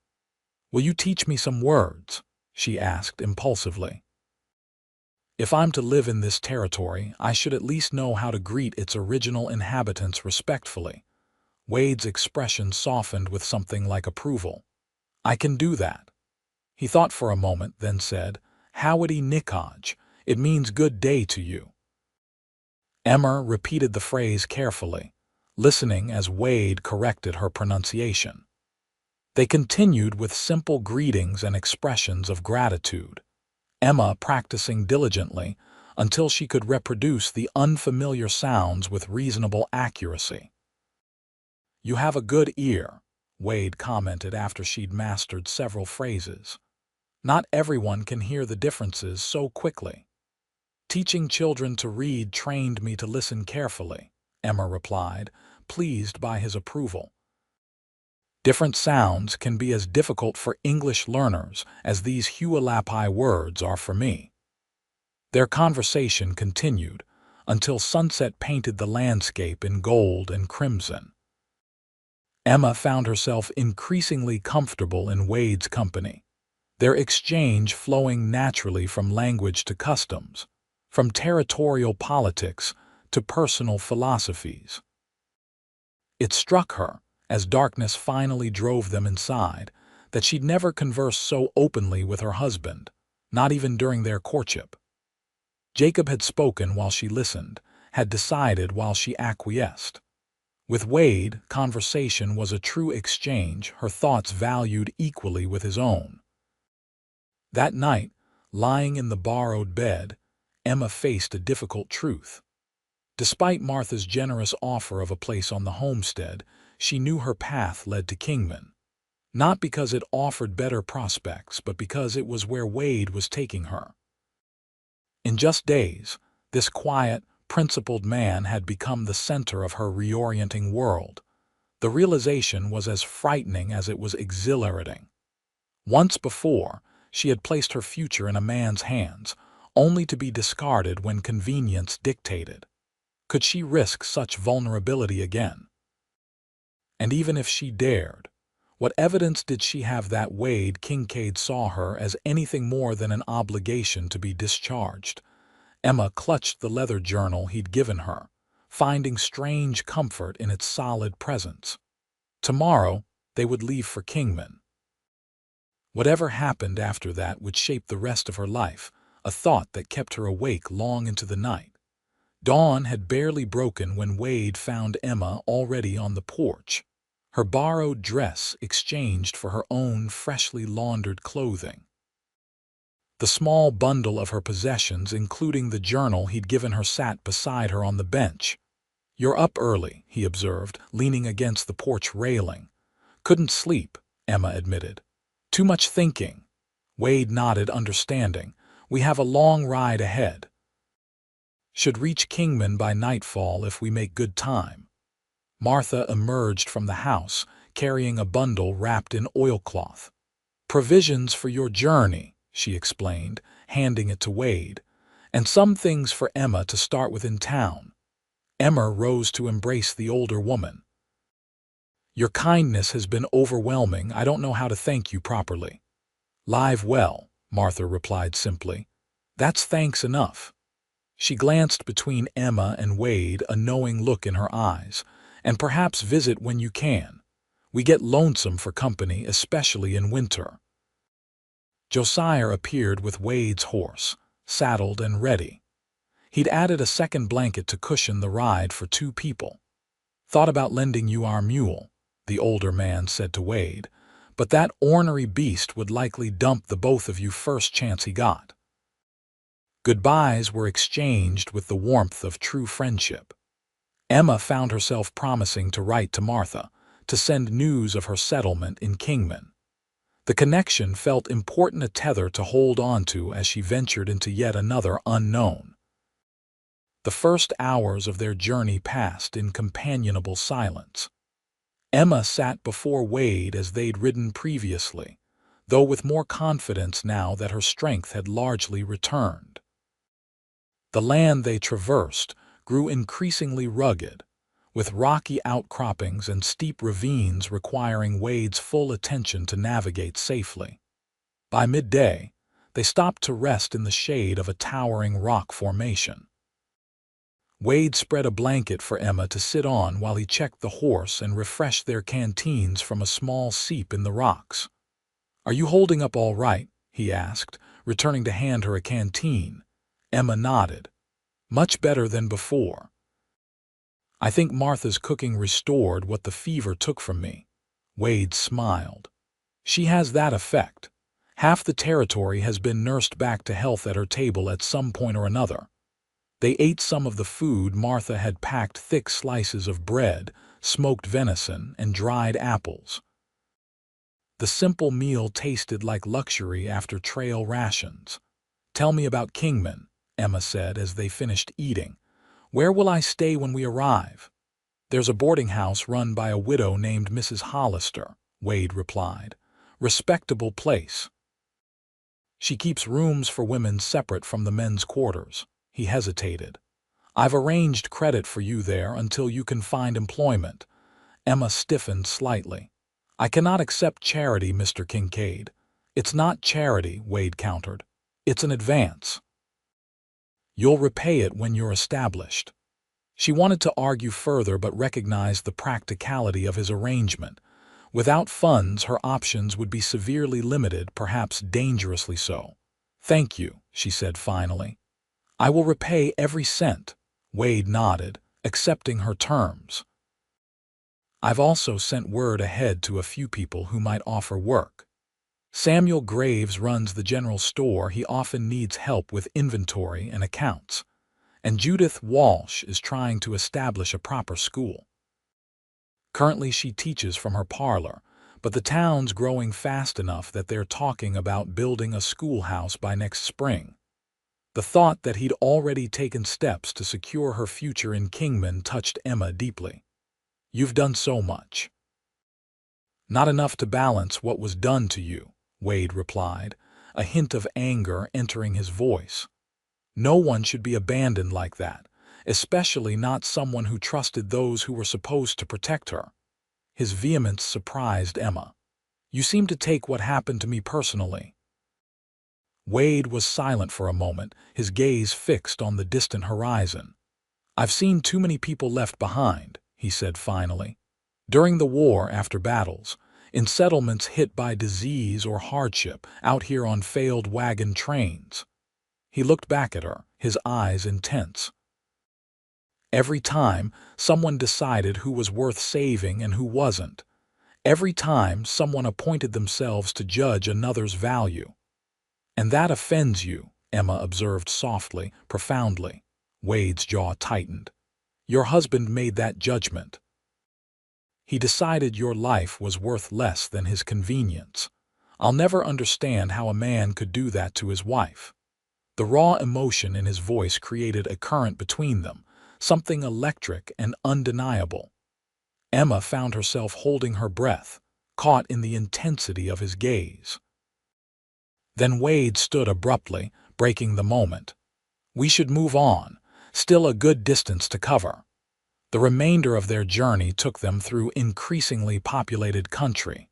Will you teach me some words? She asked impulsively. If I'm to live in this territory, I should at least know how to greet its original inhabitants respectfully. Wade's expression softened with something like approval. I can do that. He thought for a moment, then said, Howdy Nikaj. It means good day to you. Emma repeated the phrase carefully, listening as Wade corrected her pronunciation. They continued with simple greetings and expressions of gratitude, Emma practicing diligently until she could reproduce the unfamiliar sounds with reasonable accuracy. You have a good ear, Wade commented after she'd mastered several phrases. Not everyone can hear the differences so quickly. Teaching children to read trained me to listen carefully, Emma replied, pleased by his approval. Different sounds can be as difficult for English learners as these Hualapai words are for me. Their conversation continued until sunset painted the landscape in gold and crimson. Emma found herself increasingly comfortable in Wade's company, their exchange flowing naturally from language to customs, from territorial politics to personal philosophies. It struck her, as darkness finally drove them inside, that she'd never conversed so openly with her husband, not even during their courtship. Jacob had spoken while she listened, had decided while she acquiesced. With Wade, conversation was a true exchange, her thoughts valued equally with his own. That night, lying in the borrowed bed, Emma faced a difficult truth. Despite Martha's generous offer of a place on the homestead, she knew her path led to Kingman. Not because it offered better prospects, but because it was where Wade was taking her. In just days, this quiet, principled man had become the center of her reorienting world. The realization was as frightening as it was exhilarating. Once before, she had placed her future in a man's hands, only to be discarded when convenience dictated. Could she risk such vulnerability again? And even if she dared, what evidence did she have that Wade Kincaid saw her as anything more than an obligation to be discharged? Emma clutched the leather journal he'd given her, finding strange comfort in its solid presence. Tomorrow, they would leave for Kingman. Whatever happened after that would shape the rest of her life, a thought that kept her awake long into the night. Dawn had barely broken when Wade found Emma already on the porch, her borrowed dress exchanged for her own freshly laundered clothing. The small bundle of her possessions, including the journal he'd given her, sat beside her on the bench. You're up early, he observed, leaning against the porch railing. Couldn't sleep, Emma admitted. Too much thinking. Wade nodded, understanding. We have a long ride ahead. Should reach Kingman by nightfall if we make good time. Martha emerged from the house, carrying a bundle wrapped in oilcloth. Provisions for your journey, she explained, handing it to Wade, and some things for Emma to start with in town. Emma rose to embrace the older woman. Your kindness has been overwhelming. I don't know how to thank you properly. Live well, Martha replied simply. That's thanks enough. She glanced between Emma and Wade, a knowing look in her eyes. And perhaps visit when you can. We get lonesome for company, especially in winter. Josiah appeared with Wade's horse, saddled and ready. He'd added a second blanket to cushion the ride for 2 people. Thought about lending you our mule, the older man said to Wade, but that ornery beast would likely dump the both of you first chance he got. Goodbyes were exchanged with the warmth of true friendship. Emma found herself promising to write to Martha, to send news of her settlement in Kingman. The connection felt important, a tether to hold on to as she ventured into yet another unknown. The first hours of their journey passed in companionable silence. Emma sat before Wade as they'd ridden previously, though with more confidence now that her strength had largely returned. The land they traversed grew increasingly rugged, with rocky outcroppings and steep ravines requiring Wade's full attention to navigate safely. By midday, they stopped to rest in the shade of a towering rock formation. Wade spread a blanket for Emma to sit on while he checked the horse and refreshed their canteens from a small seep in the rocks. "Are you holding up all right?" he asked, returning to hand her a canteen. Emma nodded. "Much better than before. I think Martha's cooking restored what the fever took from me." Wade smiled. "She has that effect. Half the territory has been nursed back to health at her table at some point or another." They ate some of the food Martha had packed, thick slices of bread, smoked venison, and dried apples. The simple meal tasted like luxury after trail rations. "Tell me about Kingman," Emma said as they finished eating. "Where will I stay when we arrive?" "There's a boarding house run by a widow named Mrs. Hollister," Wade replied. "Respectable place. She keeps rooms for women separate from the men's quarters." He hesitated. "I've arranged credit for you there until you can find employment." Emma stiffened slightly. "I cannot accept charity, Mr. Kincaid." "It's not charity," Wade countered. "It's an advance. You'll repay it when you're established." She wanted to argue further but recognized the practicality of his arrangement. Without funds, her options would be severely limited, perhaps dangerously so. "Thank you," she said finally. "I will repay every cent." Wade nodded, accepting her terms. "I've also sent word ahead to a few people who might offer work. Samuel Graves runs the general store. He often needs help with inventory and accounts. And Judith Walsh is trying to establish a proper school. Currently she teaches from her parlor, but the town's growing fast enough that they're talking about building a schoolhouse by next spring." The thought that he'd already taken steps to secure her future in Kingman touched Emma deeply. "You've done so much." "Not enough to balance what was done to you," Wade replied, a hint of anger entering his voice. "No one should be abandoned like that, especially not someone who trusted those who were supposed to protect her." His vehemence surprised Emma. "You seem to take what happened to me personally." Wade was silent for a moment, his gaze fixed on the distant horizon. "I've seen too many people left behind," he said finally. "During the war, after battles, in settlements hit by disease or hardship, out here on failed wagon trains." He looked back at her, his eyes intense. "Every time, someone decided who was worth saving and who wasn't. Every time, someone appointed themselves to judge another's value." "And that offends you," Emma observed softly, profoundly. Wade's jaw tightened. "Your husband made that judgment. He decided your life was worth less than his convenience. I'll never understand how a man could do that to his wife." The raw emotion in his voice created a current between them, something electric and undeniable. Emma found herself holding her breath, caught in the intensity of his gaze. Then Wade stood abruptly, breaking the moment. "We should move on. Still a good distance to cover." The remainder of their journey took them through increasingly populated country.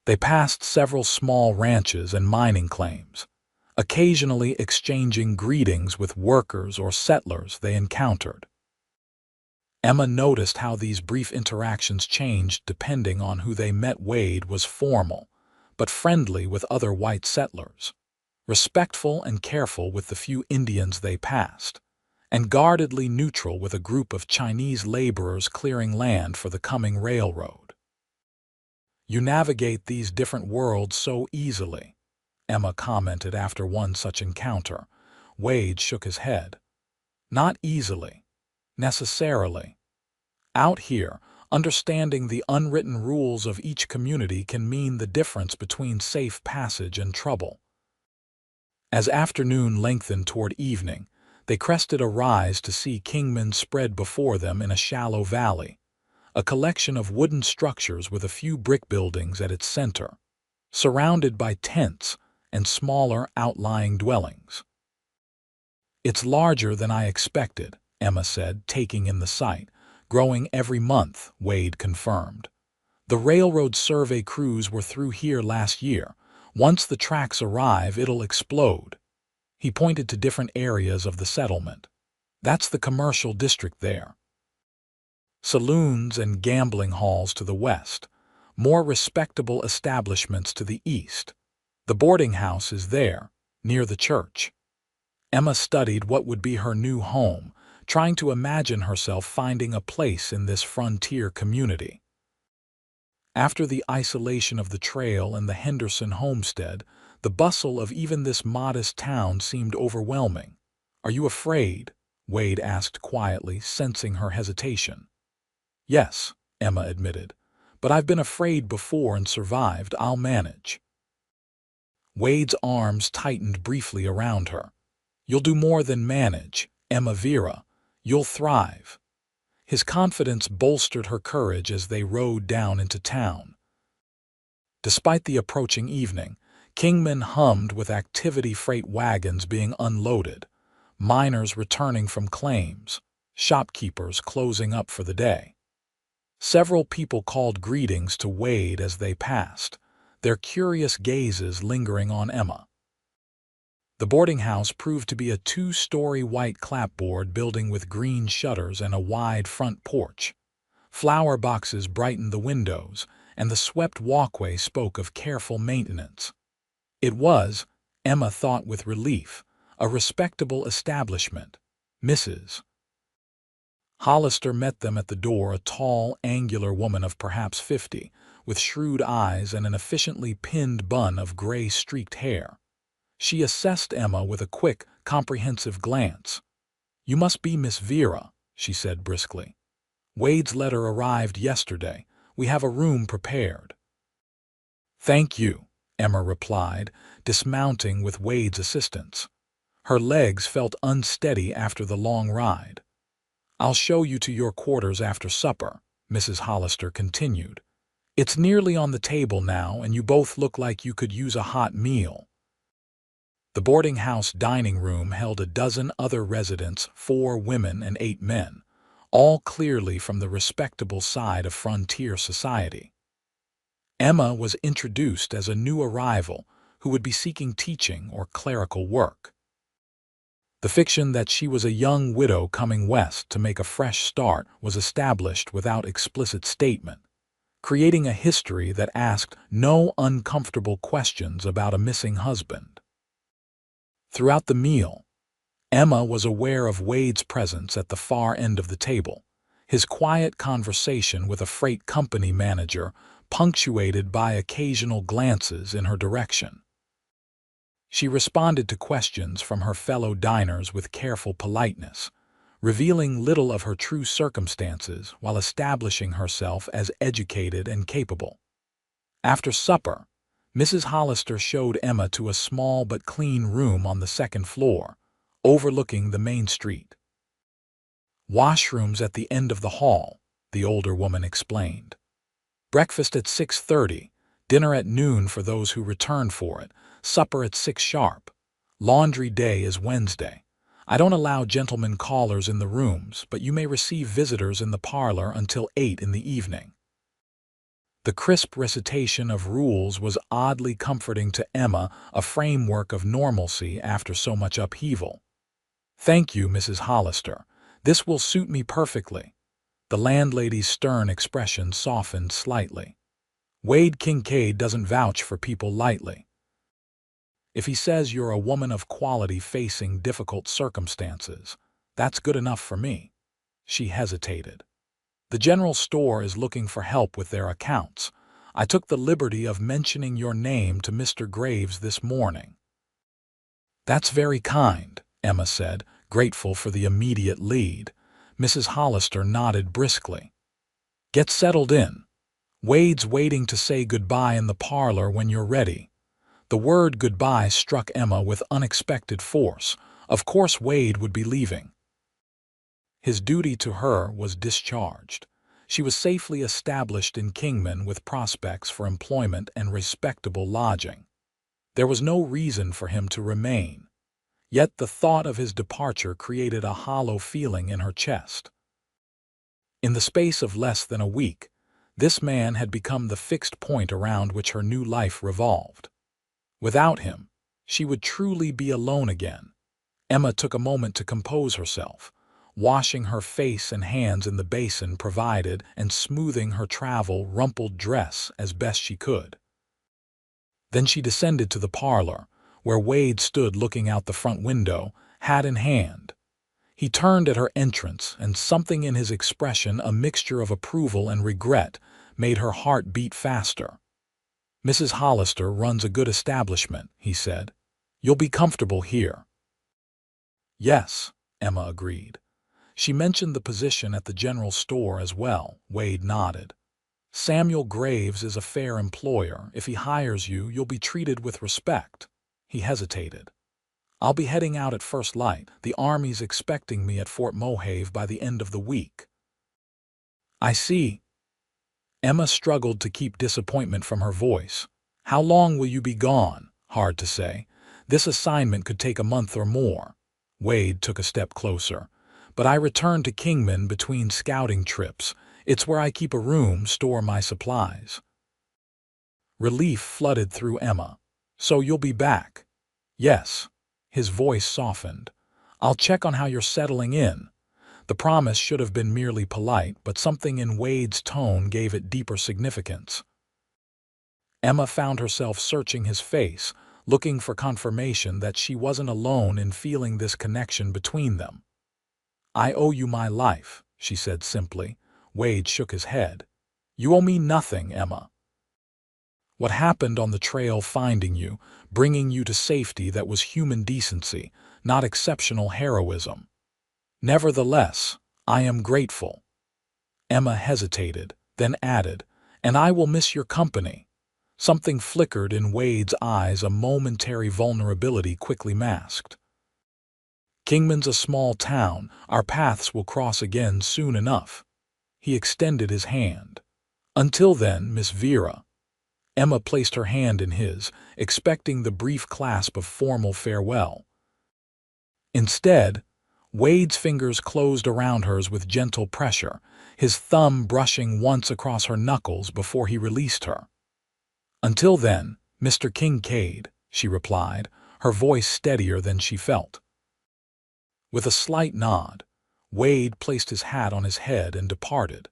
They passed several small ranches and mining claims, occasionally exchanging greetings with workers or settlers they encountered. Emma noticed how these brief interactions changed depending on who they met. Wade was formal, but friendly with other white settlers, respectful and careful with the few Indians they passed, and guardedly neutral with a group of Chinese laborers clearing land for the coming railroad. "You navigate these different worlds so easily," Emma commented after one such encounter. Wade shook his head. "Not easily, necessarily. Out here, understanding the unwritten rules of each community can mean the difference between safe passage and trouble." As afternoon lengthened toward evening, they crested a rise to see Kingman spread before them in a shallow valley, a collection of wooden structures with a few brick buildings at its center, surrounded by tents and smaller outlying dwellings. "It's larger than I expected," Emma said, taking in the sight. "Growing every month," Wade confirmed. "The railroad survey crews were through here last year. Once the tracks arrive, it'll explode." He pointed to different areas of the settlement. "That's the commercial district there. Saloons and gambling halls to the west, more respectable establishments to the east. The boarding house is there, near the church." Emma studied what would be her new home, trying to imagine herself finding a place in this frontier community. After the isolation of the trail and the Henderson homestead, the bustle of even this modest town seemed overwhelming. "Are you afraid?" Wade asked quietly, sensing her hesitation. "Yes," Emma admitted, "but I've been afraid before and survived. I'll manage." Wade's arms tightened briefly around her. "You'll do more than manage, Emma Vera. You'll thrive." His confidence bolstered her courage as they rode down into town. Despite the approaching evening, Kingman hummed with activity, freight wagons being unloaded, miners returning from claims, shopkeepers closing up for the day. Several people called greetings to Wade as they passed, their curious gazes lingering on Emma. The boarding house proved to be a 2-story white clapboard building with green shutters and a wide front porch. Flower boxes brightened the windows, and the swept walkway spoke of careful maintenance. It was, Emma thought with relief, a respectable establishment. Mrs. Hollister met them at the door, a tall, angular woman of perhaps 50, with shrewd eyes and an efficiently pinned bun of gray-streaked hair. She assessed Emma with a quick, comprehensive glance. "You must be Miss Vera," she said briskly. "Wade's letter arrived yesterday. We have a room prepared." "Thank you," Emma replied, dismounting with Wade's assistance. Her legs felt unsteady after the long ride. "I'll show you to your quarters after supper," Mrs. Hollister continued. "It's nearly on the table now, and you both look like you could use a hot meal." The boarding house dining room held a dozen other residents, 4 women and 8 men, all clearly from the respectable side of frontier society. Emma was introduced as a new arrival who would be seeking teaching or clerical work. The fiction that she was a young widow coming west to make a fresh start was established without explicit statement, creating a history that asked no uncomfortable questions about a missing husband. Throughout the meal, Emma was aware of Wade's presence at the far end of the table, his quiet conversation with a freight company manager punctuated by occasional glances in her direction. She responded to questions from her fellow diners with careful politeness, revealing little of her true circumstances while establishing herself as educated and capable. After supper, Mrs. Hollister showed Emma to a small but clean room on the second floor, overlooking the main street. "Washrooms at the end of the hall," the older woman explained. "Breakfast at 6:30, dinner at noon for those who return for it, supper at 6 sharp. Laundry day is Wednesday. I don't allow gentlemen callers in the rooms, but you may receive visitors in the parlor until 8 in the evening." The crisp recitation of rules was oddly comforting to Emma, a framework of normalcy after so much upheaval. "Thank you, Mrs. Hollister. This will suit me perfectly." The landlady's stern expression softened slightly. "Wade Kincaid doesn't vouch for people lightly. If he says you're a woman of quality facing difficult circumstances, that's good enough for me." She hesitated. "The general store is looking for help with their accounts. I took the liberty of mentioning your name to Mr. Graves this morning." "That's very kind," Emma said, grateful for the immediate lead. Mrs. Hollister nodded briskly. "Get settled in. Wade's waiting to say goodbye in the parlor when you're ready." The word goodbye struck Emma with unexpected force. Of course Wade would be leaving. His duty to her was discharged. She was safely established in Kingman with prospects for employment and respectable lodging. There was no reason for him to remain. Yet the thought of his departure created a hollow feeling in her chest. In the space of less than a week, this man had become the fixed point around which her new life revolved. Without him, she would truly be alone again. Emma took a moment to compose herself, washing her face and hands in the basin provided and smoothing her travel-rumpled dress as best she could. Then she descended to the parlor, where Wade stood looking out the front window, hat in hand. He turned at her entrance, and something in his expression, a mixture of approval and regret, made her heart beat faster. "Mrs. Hollister runs a good establishment," he said. "You'll be comfortable here." "Yes," Emma agreed. She mentioned the position at the general store as well. Wade nodded. "Samuel Graves is a fair employer. If he hires you, you'll be treated with respect." He hesitated. "I'll be heading out at first light. The Army's expecting me at Fort Mohave by the end of the week." "I see." Emma struggled to keep disappointment from her voice. "How long will you be gone?" "Hard to say. This assignment could take a month or more." Wade took a step closer. "But I return to Kingman between scouting trips. It's where I keep a room, store my supplies." Relief flooded through Emma. "So you'll be back?" "Yes." His voice softened. "I'll check on how you're settling in." The promise should have been merely polite, but something in Wade's tone gave it deeper significance. Emma found herself searching his face, looking for confirmation that she wasn't alone in feeling this connection between them. "I owe you my life," she said simply. Wade shook his head. "You owe me nothing, Emma. What happened on the trail finding you, bringing you to safety, that was human decency, not exceptional heroism. Nevertheless, I am grateful." Emma hesitated, then added, "And I will miss your company." Something flickered in Wade's eyes, a momentary vulnerability quickly masked. "Kingman's a small town. Our paths will cross again soon enough." He extended his hand. "Until then, Miss Vera." Emma placed her hand in his, expecting the brief clasp of formal farewell. Instead, Wade's fingers closed around hers with gentle pressure, his thumb brushing once across her knuckles before he released her. "Until then, Mr. Kincaid," she replied, her voice steadier than she felt. With a slight nod, Wade placed his hat on his head and departed,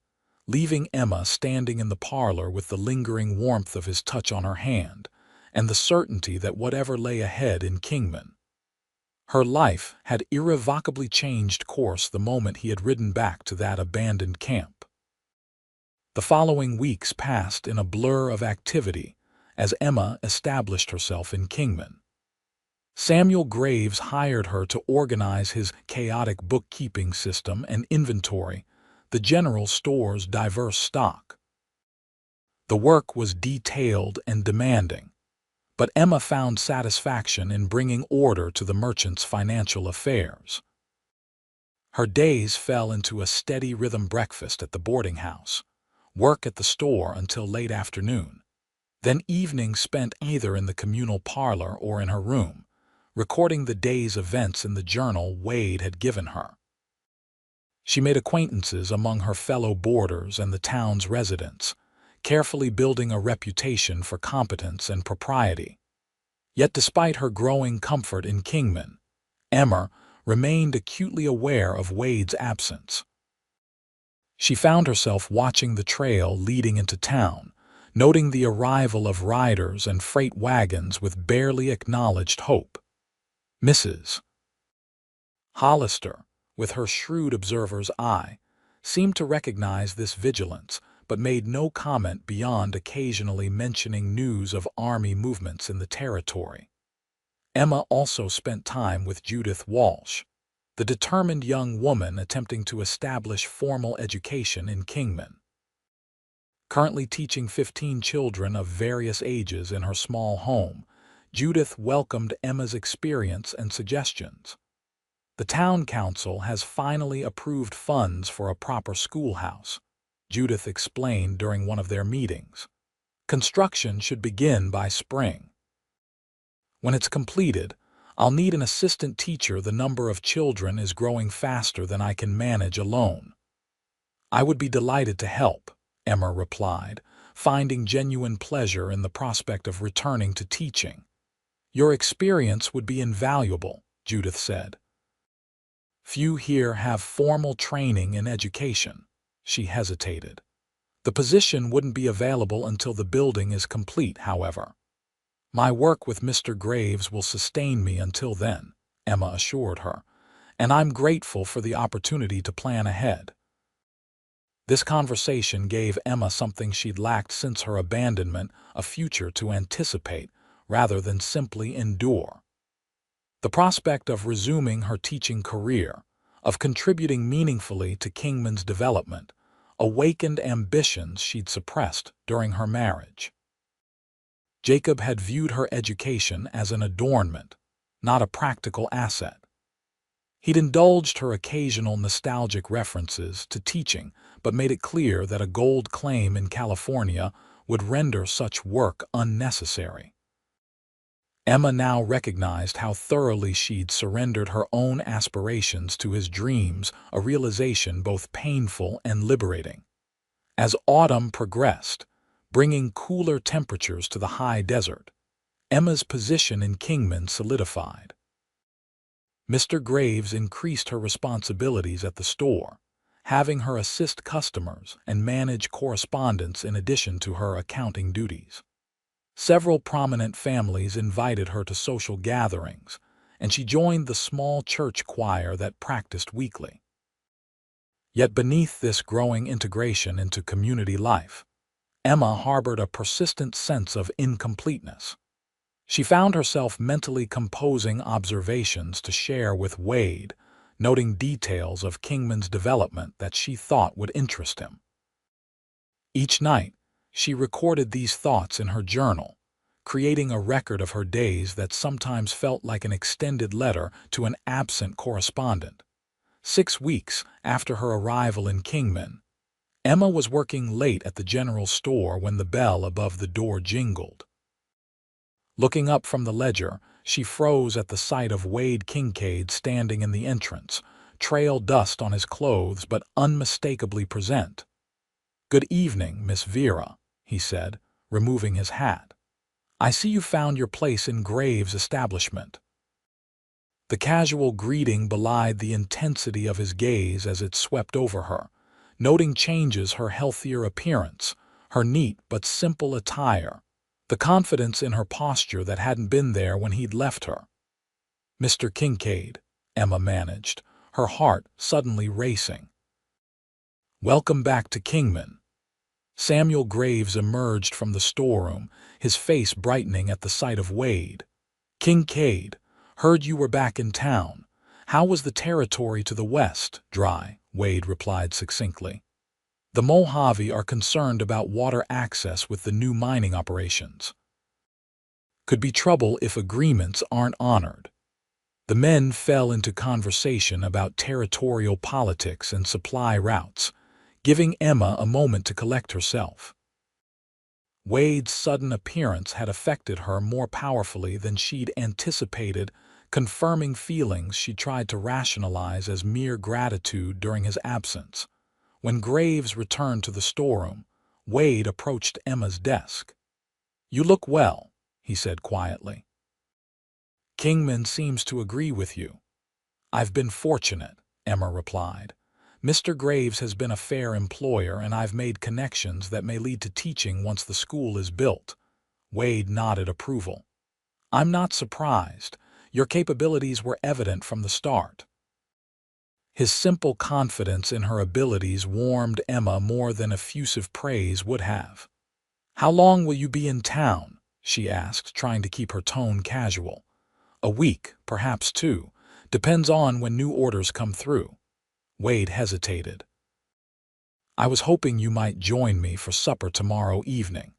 leaving Emma standing in the parlor with the lingering warmth of his touch on her hand, and the certainty that whatever lay ahead in Kingman, her life had irrevocably changed course the moment he had ridden back to that abandoned camp. The following weeks passed in a blur of activity as Emma established herself in Kingman. Samuel Graves hired her to organize his chaotic bookkeeping system and inventory the general store's diverse stock. The work was detailed and demanding. but Emma found satisfaction in bringing order to the merchant's financial affairs. Her days fell into a steady rhythm: breakfast at the boarding house, work at the store until late afternoon, then evenings spent either in the communal parlor or in her room, recording the day's events in the journal Wade had given her. She made acquaintances among her fellow boarders and the town's residents, carefully building a reputation for competence and propriety. Yet despite her growing comfort in Kingman, Emma remained acutely aware of Wade's absence. She found herself watching the trail leading into town, noting the arrival of riders and freight wagons with barely acknowledged hope. Mrs. Hollister, with her shrewd observer's eye, seemed to recognize this vigilance, but made no comment beyond occasionally mentioning news of army movements in the territory. Emma also spent time with Judith Walsh, the determined young woman attempting to establish formal education in Kingman. Currently teaching 15 children of various ages in her small home, Judith welcomed Emma's experience and suggestions. The town council has finally approved funds for a proper schoolhouse, Judith explained during one of their meetings. Construction should begin by spring. When it's completed, I'll need an assistant teacher. The number of children is growing faster than I can manage alone. I would be delighted to help, Emma replied, finding genuine pleasure in the prospect of returning to teaching. Your experience would be invaluable, Judith said. Few here have formal training in education. She hesitated. The position wouldn't be available until the building is complete, however. My work with Mr. Graves will sustain me until then, Emma assured her, and I'm grateful for the opportunity to plan ahead. This conversation gave Emma something she'd lacked since her abandonment: a future to anticipate rather than simply endure. The prospect of resuming her teaching career, of contributing meaningfully to Kingman's development, awakened ambitions she'd suppressed during her marriage. Jacob had viewed her education as an adornment, not a practical asset. He'd indulged her occasional nostalgic references to teaching, but made it clear that a gold claim in California would render such work unnecessary. Emma now recognized how thoroughly she'd surrendered her own aspirations to his dreams, a realization both painful and liberating. As autumn progressed, bringing cooler temperatures to the high desert, Emma's position in Kingman solidified. Mr. Graves increased her responsibilities at the store, having her assist customers and manage correspondence in addition to her accounting duties. Several prominent families invited her to social gatherings, and she joined the small church choir that practiced weekly. Yet beneath this growing integration into community life, Emma harbored a persistent sense of incompleteness. She found herself mentally composing observations to share with Wade, noting details of Kingman's development that she thought would interest him. Each night, she recorded these thoughts in her journal, creating a record of her days that sometimes felt like an extended letter to an absent correspondent. 6 weeks after her arrival in Kingman, Emma was working late at the general store when the bell above the door jingled. Looking up from the ledger, she froze at the sight of Wade Kincaid standing in the entrance, trail dust on his clothes but unmistakably present. "Good evening, Miss Vera," he said, removing his hat. "I see you found your place in Graves' establishment." The casual greeting belied the intensity of his gaze as it swept over her, noting changes: her healthier appearance, her neat but simple attire, the confidence in her posture that hadn't been there when he'd left her. "Mr. Kincaid," Emma managed, her heart suddenly racing. "Welcome back to Kingman." Samuel Graves emerged from the storeroom, his face brightening at the sight of Wade. "Kincaid, heard you were back in town. How was the territory to the west?" "Dry," Wade replied succinctly. "The Mojave are concerned about water access with the new mining operations." could be trouble if agreements aren't honored. The men fell into conversation about territorial politics and supply routes, giving Emma a moment to collect herself. Wade's sudden appearance had affected her more powerfully than she'd anticipated, confirming feelings she tried to rationalize as mere gratitude during his absence. When Graves returned to the storeroom, Wade approached Emma's desk. "You look well," he said quietly. "Kingman seems to agree with you." "I've been fortunate," Emma replied. "Mr. Graves has been a fair employer, and I've made connections that may lead to teaching once the school is built." Wade nodded approval. "I'm not surprised. Your capabilities were evident from the start." His simple confidence in her abilities warmed Emma more than effusive praise would have. "How long will you be in town?" she asked, trying to keep her tone casual. "A week, perhaps 2. Depends on when new orders come through." Wade hesitated. "I was hoping you might join me for supper tomorrow evening.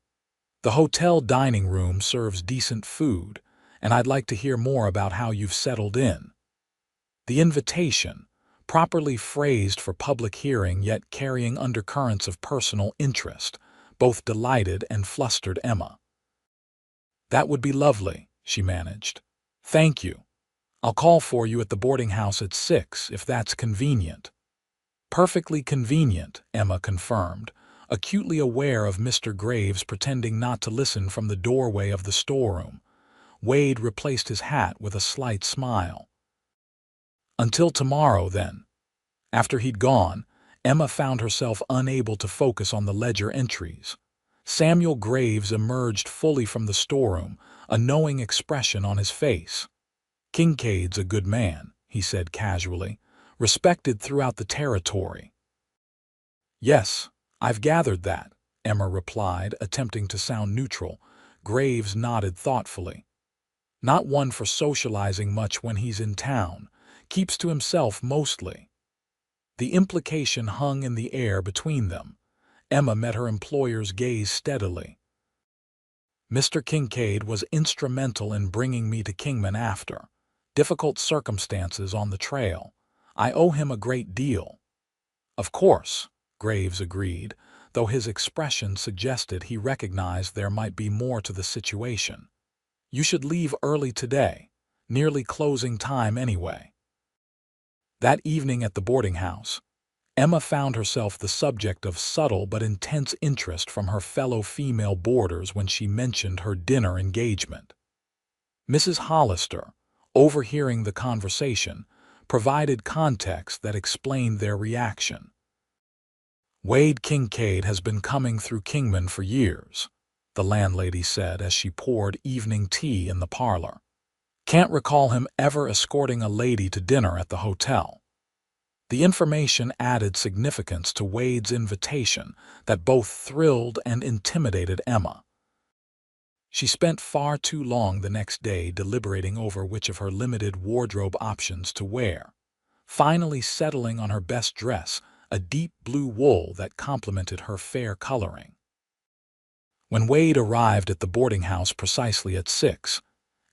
The hotel dining room serves decent food, and I'd like to hear more about how you've settled in." The invitation, properly phrased for public hearing yet carrying undercurrents of personal interest, both delighted and flustered Emma. "That would be lovely," she managed. "Thank you. I'll call for you at the boarding house at 6 if that's convenient." "Perfectly convenient," Emma confirmed, acutely aware of Mr. Graves pretending not to listen from the doorway of the storeroom. Wade replaced his hat with a slight smile. "Until tomorrow, then." After he'd gone, Emma found herself unable to focus on the ledger entries. Samuel Graves emerged fully from the storeroom, a knowing expression on his face. "Kincaid's a good man," he said casually, "respected throughout the territory." "Yes, I've gathered that," Emma replied, attempting to sound neutral. Graves nodded thoughtfully. "Not one for socializing much when he's in town. Keeps to himself mostly." The implication hung in the air between them. Emma met her employer's gaze steadily. "Mr. Kincaid was instrumental in bringing me to Kingman after difficult circumstances on the trail. I owe him a great deal." "Of course," Graves agreed, though his expression suggested he recognized there might be more to the situation. "You should leave early today, nearly closing time anyway." That evening at the boarding house, Emma found herself the subject of subtle but intense interest from her fellow female boarders when she mentioned her dinner engagement. Mrs. Hollister, overhearing the conversation, provided context that explained their reaction. "Wade Kincaid has been coming through Kingman for years," the landlady said as she poured evening tea in the parlor. "Can't recall him ever escorting a lady to dinner at the hotel." The information added significance to Wade's invitation that both thrilled and intimidated Emma. She spent far too long the next day deliberating over which of her limited wardrobe options to wear, finally settling on her best dress, a deep blue wool that complemented her fair coloring. When Wade arrived at the boarding house precisely at 6,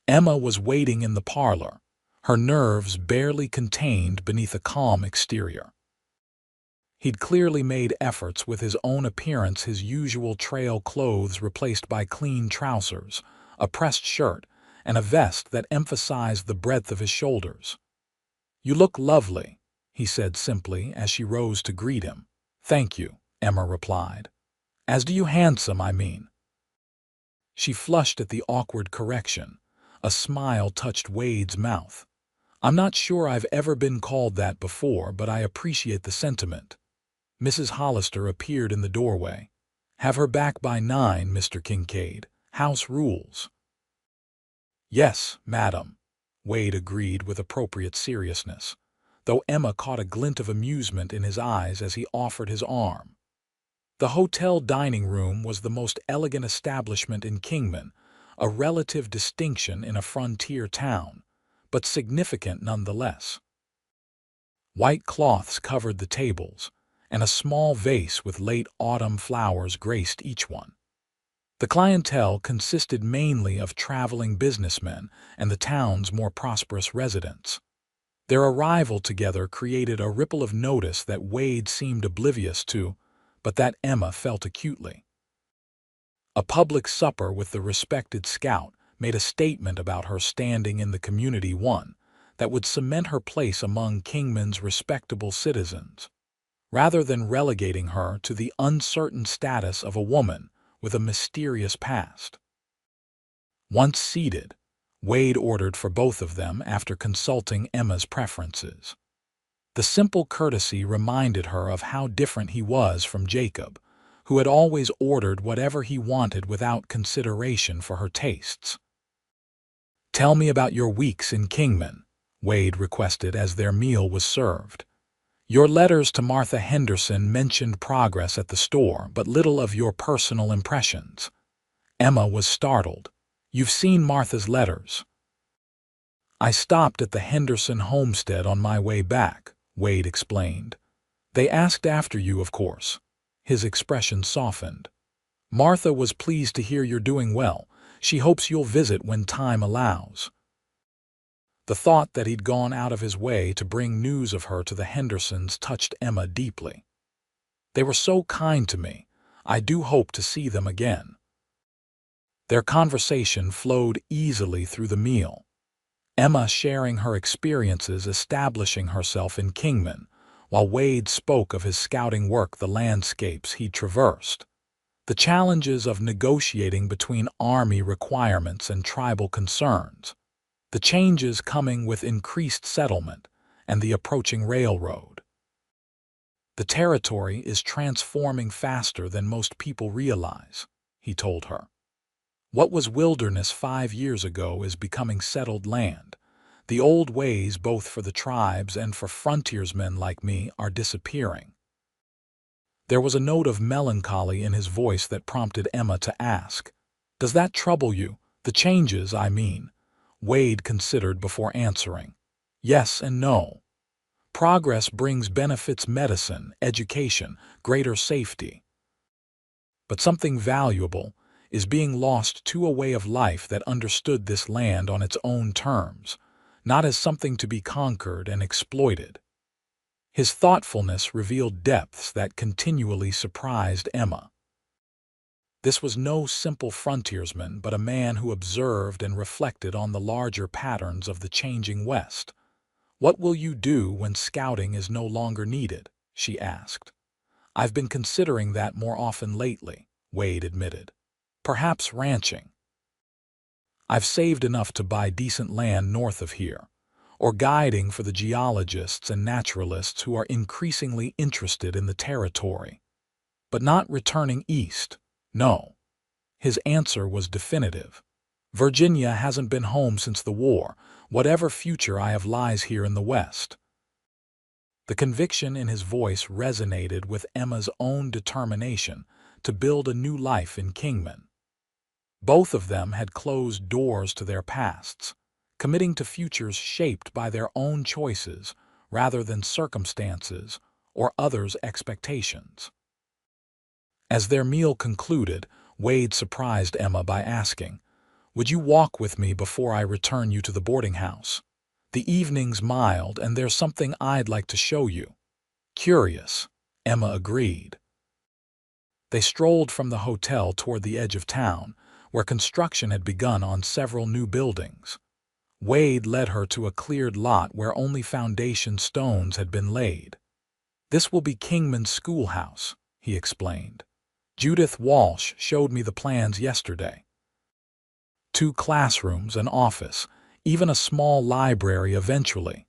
Emma was waiting in the parlor, her nerves barely contained beneath a calm exterior. He'd clearly made efforts with his own appearance, his usual trail clothes replaced by clean trousers, a pressed shirt, and a vest that emphasized the breadth of his shoulders. "You look lovely," he said simply as she rose to greet him. "Thank you," Emma replied. "As do you handsome, I mean." She flushed at the awkward correction. A smile touched Wade's mouth. "I'm not sure I've ever been called that before, but I appreciate the sentiment." Mrs. Hollister appeared in the doorway. "Have her back by 9, Mr. Kincaid. House rules." "Yes, madam," Wade agreed with appropriate seriousness, though Emma caught a glint of amusement in his eyes as he offered his arm. The hotel dining room was the most elegant establishment in Kingman, a relative distinction in a frontier town, but significant nonetheless. White cloths covered the tables, and a small vase with late autumn flowers graced each one. The clientele consisted mainly of traveling businessmen and the town's more prosperous residents. Their arrival together created a ripple of notice that Wade seemed oblivious to, but that Emma felt acutely. A public supper with the respected scout made a statement about her standing in the community, one that would cement her place among Kingman's respectable citizens, rather than relegating her to the uncertain status of a woman with a mysterious past. Once seated, Wade ordered for both of them after consulting Emma's preferences. The simple courtesy reminded her of how different he was from Jacob, who had always ordered whatever he wanted without consideration for her tastes. "Tell me about your weeks in Kingman," Wade requested as their meal was served. "Your letters to Martha Henderson mentioned progress at the store, but little of your personal impressions." Emma was startled. "You've seen Martha's letters?" "I stopped at the Henderson homestead on my way back," Wade explained. "They asked after you, of course." His expression softened. "Martha was pleased to hear you're doing well. She hopes you'll visit when time allows." The thought that he'd gone out of his way to bring news of her to the Hendersons touched Emma deeply. "They were so kind to me. I do hope to see them again." Their conversation flowed easily through the meal, Emma sharing her experiences establishing herself in Kingman, while Wade spoke of his scouting work, the landscapes he'd traversed, the challenges of negotiating between army requirements and tribal concerns, the changes coming with increased settlement, and the approaching railroad. "The territory is transforming faster than most people realize," he told her. "What was wilderness 5 years ago is becoming settled land. The old ways, both for the tribes and for frontiersmen like me, are disappearing." There was a note of melancholy in his voice that prompted Emma to ask, "Does that trouble you? The changes, I mean?" Wade considered before answering. "Yes and no. Progress brings benefits: medicine, education, greater safety. But something valuable is being lost to a way of life that understood this land on its own terms, not as something to be conquered and exploited." His thoughtfulness revealed depths that continually surprised Emma. This was no simple frontiersman, but a man who observed and reflected on the larger patterns of the changing West. "What will you do when scouting is no longer needed?" she asked. "I've been considering that more often lately," Wade admitted. "Perhaps ranching. I've saved enough to buy decent land north of here, or guiding for the geologists and naturalists who are increasingly interested in the territory. But not returning east, no." His answer was definitive. "Virginia hasn't been home since the war. Whatever future I have lies here in the West." The conviction in his voice resonated with Emma's own determination to build a new life in Kingman. Both of them had closed doors to their pasts, committing to futures shaped by their own choices rather than circumstances or others' expectations. As their meal concluded, Wade surprised Emma by asking, "Would you walk with me before I return you to the boarding house? The evening's mild, and there's something I'd like to show you." "Curious," Emma agreed. They strolled from the hotel toward the edge of town, where construction had begun on several new buildings. Wade led her to a cleared lot where only foundation stones had been laid. "This will be Kingman's schoolhouse," he explained. "Judith Walsh showed me the plans yesterday. 2 classrooms, an office, even a small library eventually."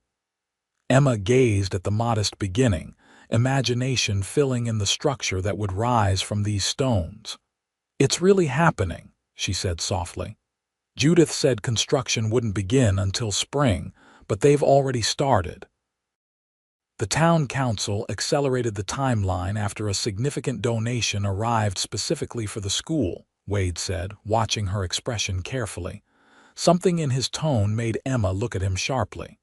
Emma gazed at the modest beginning, imagination filling in the structure that would rise from these stones. "It's really happening," she said softly. "Judith said construction wouldn't begin until spring, but they've already started." The town council accelerated the timeline after a significant donation arrived specifically for the school, Wade said, watching her expression carefully. Something in his tone made Emma look at him sharply.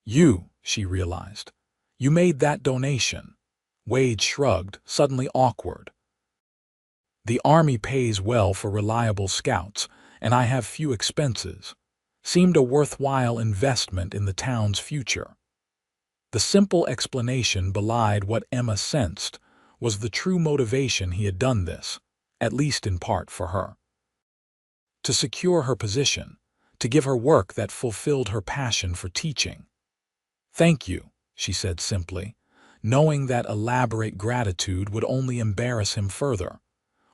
"You," she realized. "You made that donation." Wade shrugged, suddenly awkward. The army pays well for reliable scouts, and I have few expenses. Seemed a worthwhile investment in the town's future. The simple explanation belied what Emma sensed was the true motivation he had done this, at least in part for her. To secure her position, to give her work that fulfilled her passion for teaching. "Thank you," she said simply, knowing that elaborate gratitude would only embarrass him further.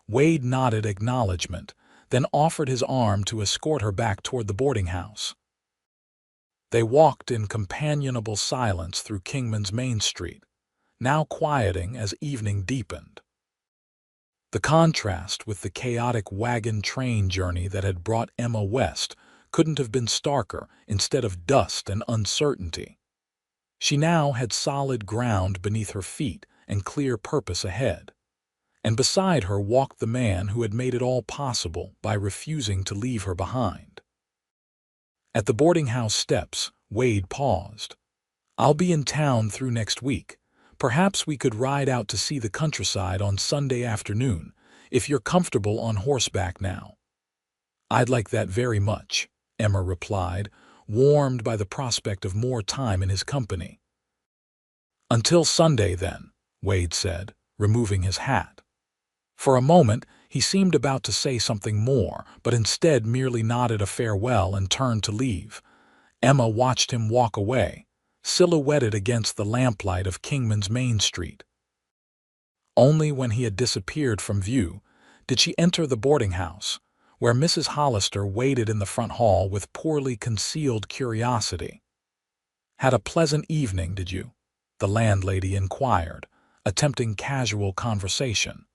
Wade nodded acknowledgement, then offered his arm to escort her back toward the boarding house. They walked in companionable silence through Kingman's Main Street, now quieting as evening deepened. The contrast with the chaotic wagon train journey that had brought Emma west couldn't have been starker instead of dust and uncertainty. She now had solid ground beneath her feet and clear purpose ahead. And beside her walked the man who had made it all possible by refusing to leave her behind. At the boarding house steps, Wade paused. "I'll be in town through next week. Perhaps we could ride out to see the countryside on Sunday afternoon, if you're comfortable on horseback now." "I'd like that very much," Emma replied, warmed by the prospect of more time in his company. "Until Sunday, then," Wade said, removing his hat. For a moment, he seemed about to say something more, but instead merely nodded a farewell and turned to leave. Emma watched him walk away, silhouetted against the lamplight of Kingman's Main Street. Only when he had disappeared from view did she enter the boarding house, where Mrs. Hollister waited in the front hall with poorly concealed curiosity. "Had a pleasant evening, did you?" the landlady inquired, attempting casual conversation.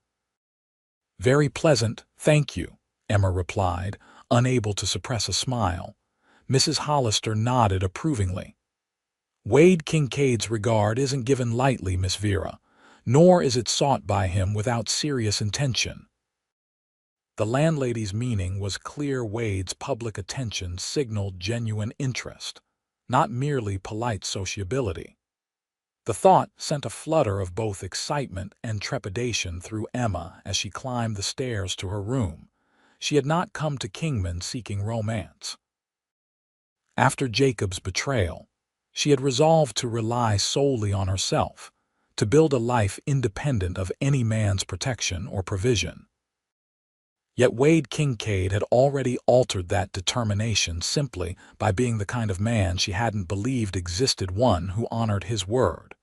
"Very pleasant, thank you," Emma replied, unable to suppress a smile. Mrs. Hollister nodded approvingly. "Wade Kincaid's regard isn't given lightly, Miss Vera, nor is it sought by him without serious intention." The landlady's meaning was clear. Wade's public attention signaled genuine interest, not merely polite sociability. The thought sent a flutter of both excitement and trepidation through Emma as she climbed the stairs to her room. She had not come to Kingman seeking romance. After Jacob's betrayal, she had resolved to rely solely on herself, to build a life independent of any man's protection or provision. Yet Wade Kincaid had already altered that determination simply by being the kind of man she hadn't believed existed, one who honored his word,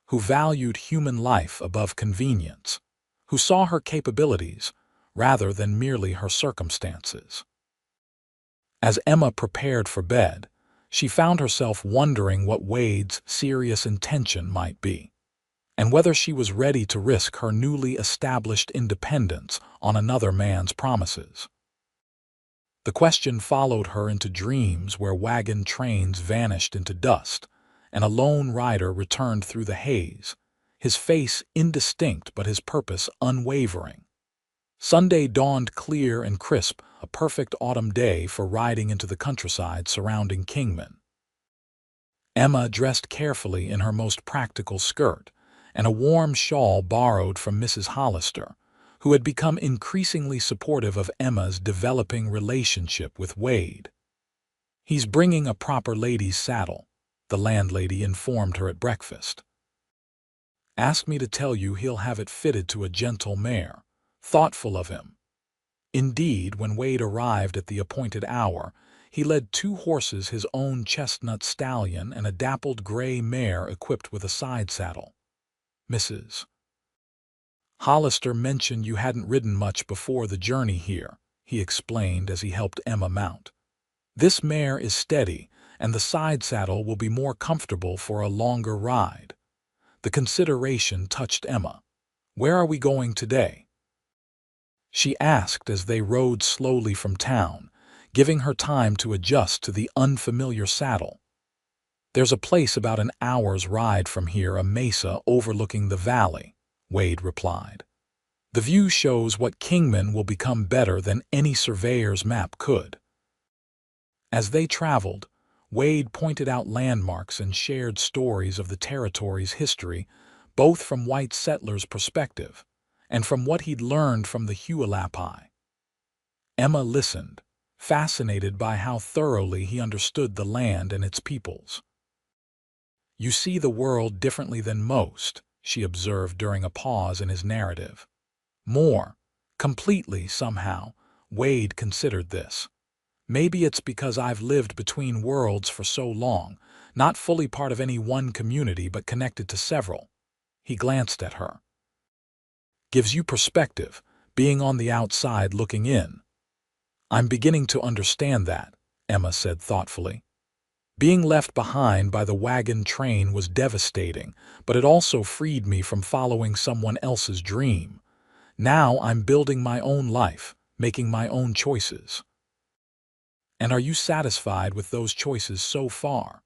who valued human life above convenience, who saw her capabilities rather than merely her circumstances. As Emma prepared for bed, she found herself wondering what Wade's serious intention might be, and whether she was ready to risk her newly established independence on another man's promises. The question followed her into dreams where wagon trains vanished into dust, and a lone rider returned through the haze, his face indistinct but his purpose unwavering. Sunday dawned clear and crisp, a perfect autumn day for riding into the countryside surrounding Kingman. Emma dressed carefully in her most practical skirt and a warm shawl borrowed from Mrs. Hollister, who had become increasingly supportive of Emma's developing relationship with Wade. "He's bringing a proper lady's saddle," the landlady informed her at breakfast. "Asked me to tell you he'll have it fitted to a gentle mare. Thoughtful of him." Indeed, when Wade arrived at the appointed hour, he led 2 horses, his own chestnut stallion and a dappled gray mare equipped with a side saddle. "Mrs. Hollister mentioned you hadn't ridden much before the journey here," he explained as he helped Emma mount. "This mare is steady, and the side saddle will be more comfortable for a longer ride." The consideration touched Emma. "Where are we going today?" she asked as they rode slowly from town, giving her time to adjust to the unfamiliar saddle. "There's a place about an hour's ride from here, a mesa overlooking the valley," Wade replied. "The view shows what Kingman will become better than any surveyor's map could." As they traveled, Wade pointed out landmarks and shared stories of the territory's history, both from white settlers' perspective and from what he'd learned from the Hualapai. Emma listened, fascinated by how thoroughly he understood the land and its peoples. "You see the world differently than most," she observed during a pause in his narrative. "More completely, somehow." Wade considered this. "Maybe it's because I've lived between worlds for so long, not fully part of any one community but connected to several." He glanced at her. "Gives you perspective, being on the outside looking in." "I'm beginning to understand that," Emma said thoughtfully. "Being left behind by the wagon train was devastating, but it also freed me from following someone else's dream. Now I'm building my own life, making my own choices." "And are you satisfied with those choices so far?"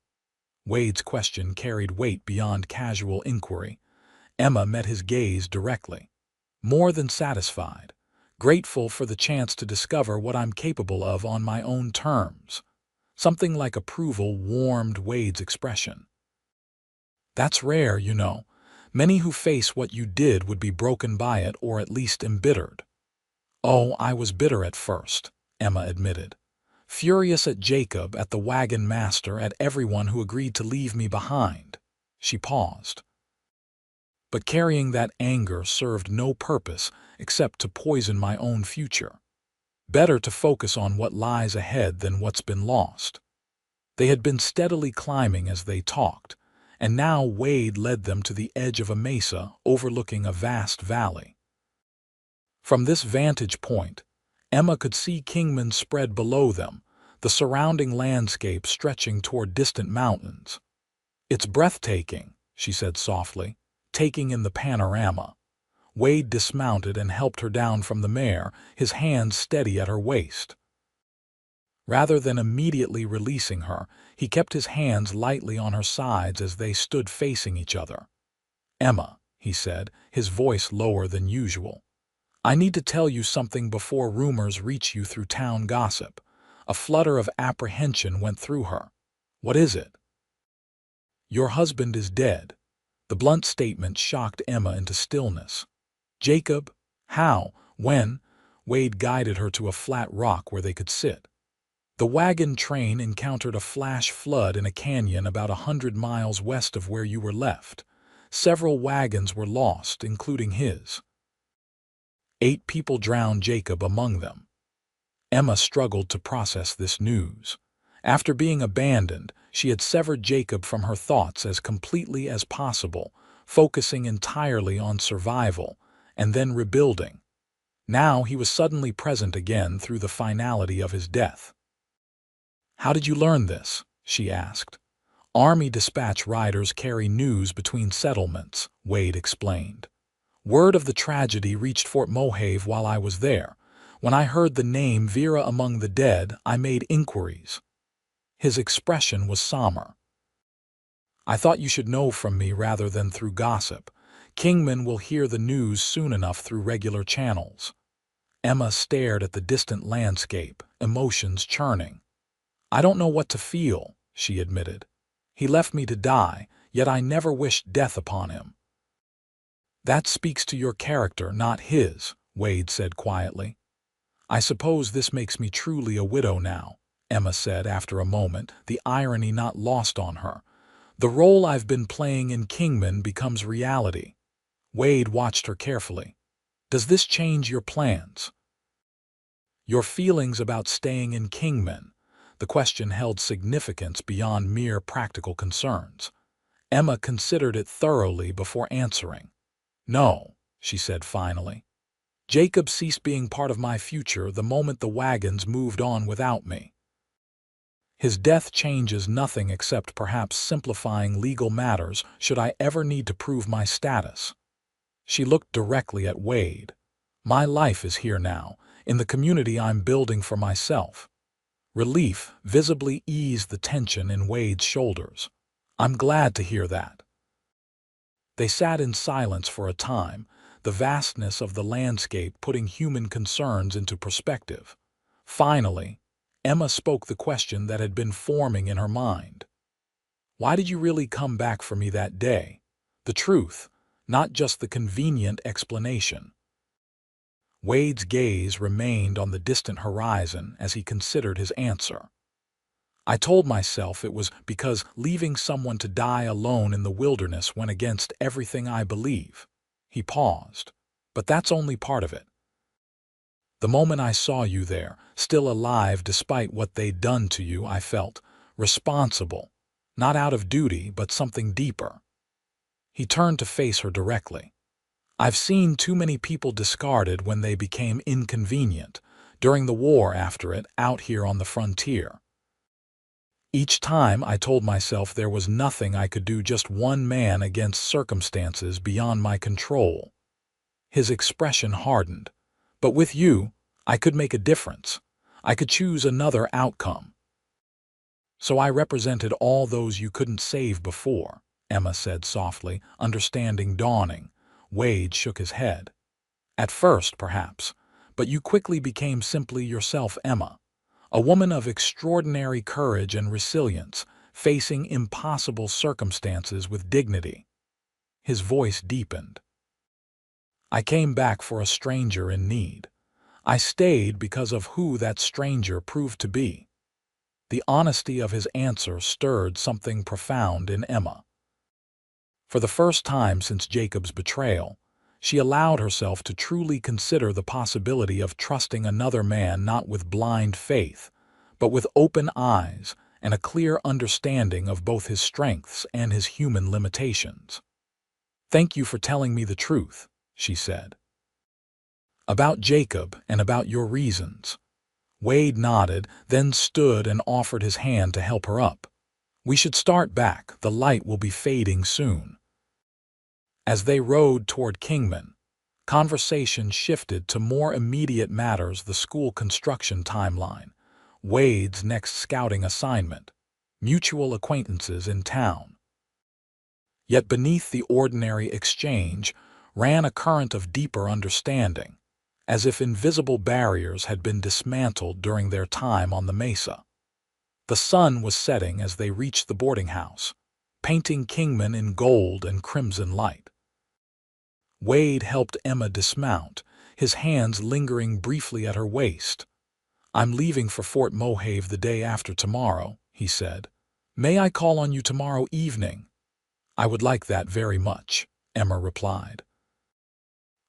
Wade's question carried weight beyond casual inquiry. Emma met his gaze directly. "More than satisfied. Grateful for the chance to discover what I'm capable of on my own terms." Something like approval warmed Wade's expression. "That's rare, you know. Many who face what you did would be broken by it or at least embittered." "Oh, I was bitter at first," Emma admitted. "Furious at Jacob, at the wagon master, at everyone who agreed to leave me behind." She paused. "But carrying that anger served no purpose except to poison my own future. Better to focus on what lies ahead than what's been lost." They had been steadily climbing as they talked, and now Wade led them to the edge of a mesa overlooking a vast valley. From this vantage point, Emma could see Kingman spread below them, the surrounding landscape stretching toward distant mountains. "It's breathtaking," she said softly, taking in the panorama. Wade dismounted and helped her down from the mare, his hands steady at her waist. Rather than immediately releasing her, he kept his hands lightly on her sides as they stood facing each other. "Emma," he said, his voice lower than usual, "I need to tell you something before rumors reach you through town gossip." A flutter of apprehension went through her. "What is it?" "Your husband is dead." The blunt statement shocked Emma into stillness. "Jacob? How? When?" Wade guided her to a flat rock where they could sit. "The wagon train encountered a flash flood in a canyon about 100 miles west of where you were left. Several wagons were lost, including his. 8 people drowned, Jacob among them." Emma struggled to process this news. After being abandoned, she had severed Jacob from her thoughts as completely as possible, focusing entirely on survival, and then rebuilding. Now he was suddenly present again through the finality of his death. "How did you learn this?" she asked. "Army dispatch riders carry news between settlements," Wade explained. "Word of the tragedy reached Fort Mojave while I was there. When I heard the name Vera among the dead, I made inquiries." His expression was somber. "I thought you should know from me rather than through gossip. Kingman will hear the news soon enough through regular channels." Emma stared at the distant landscape, emotions churning. "I don't know what to feel," she admitted. "He left me to die, yet I never wished death upon him." "That speaks to your character, not his," Wade said quietly. "I suppose this makes me truly a widow now," Emma said after a moment, the irony not lost on her. "The role I've been playing in Kingman becomes reality." Wade watched her carefully. "Does this change your plans?" "Your feelings about staying in Kingman?" The question held significance beyond mere practical concerns. Emma considered it thoroughly before answering. "No," she said finally. "Jacob ceased being part of my future the moment the wagons moved on without me. His death changes nothing except perhaps simplifying legal matters should I ever need to prove my status." She looked directly at Wade. "My life is here now, in the community I'm building for myself." Relief visibly eased the tension in Wade's shoulders. "I'm glad to hear that." They sat in silence for a time, the vastness of the landscape putting human concerns into perspective. Finally, Emma spoke the question that had been forming in her mind. "Why did you really come back for me that day? The truth, not just the convenient explanation." Wade's gaze remained on the distant horizon as he considered his answer. I told myself it was because leaving someone to die alone in the wilderness went against everything I believe. He paused. But that's only part of it. The moment I saw you there, still alive despite what they'd done to you, I felt responsible. Not out of duty, but something deeper. He turned to face her directly. I've seen too many people discarded when they became inconvenient, during the war, after it, out here on the frontier. Each time I told myself there was nothing I could do, just one man against circumstances beyond my control. His expression hardened. But with you, I could make a difference. I could choose another outcome. So I represented all those you couldn't save before, Emma said softly, understanding dawning. Wade shook his head. At first, perhaps, but you quickly became simply yourself, Emma. A woman of extraordinary courage and resilience, facing impossible circumstances with dignity. His voice deepened. I came back for a stranger in need. I stayed because of who that stranger proved to be. The honesty of his answer stirred something profound in Emma. For the first time since Jacob's betrayal, she allowed herself to truly consider the possibility of trusting another man, not with blind faith, but with open eyes and a clear understanding of both his strengths and his human limitations. "Thank you for telling me the truth," she said. "About Jacob and about your reasons." Wade nodded, then stood and offered his hand to help her up. "We should start back. The light will be fading soon." As they rode toward Kingman, conversation shifted to more immediate matters: the school construction timeline, Wade's next scouting assignment, mutual acquaintances in town. Yet beneath the ordinary exchange ran a current of deeper understanding, as if invisible barriers had been dismantled during their time on the mesa. The sun was setting as they reached the boarding house, painting Kingman in gold and crimson light. Wade helped Emma dismount, his hands lingering briefly at her waist. "I'm leaving for Fort Mohave the day after tomorrow," he said. "May I call on you tomorrow evening?" "I would like that very much," Emma replied.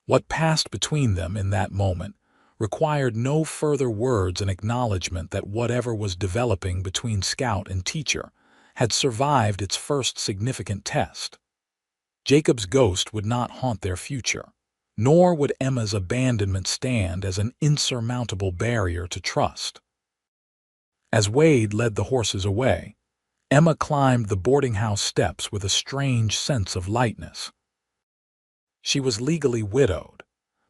What passed between them in that moment required no further words, an acknowledgement that whatever was developing between scout and teacher had survived its first significant test. Jacob's ghost would not haunt their future, nor would Emma's abandonment stand as an insurmountable barrier to trust. As Wade led the horses away, Emma climbed the boarding house steps with a strange sense of lightness. She was legally widowed,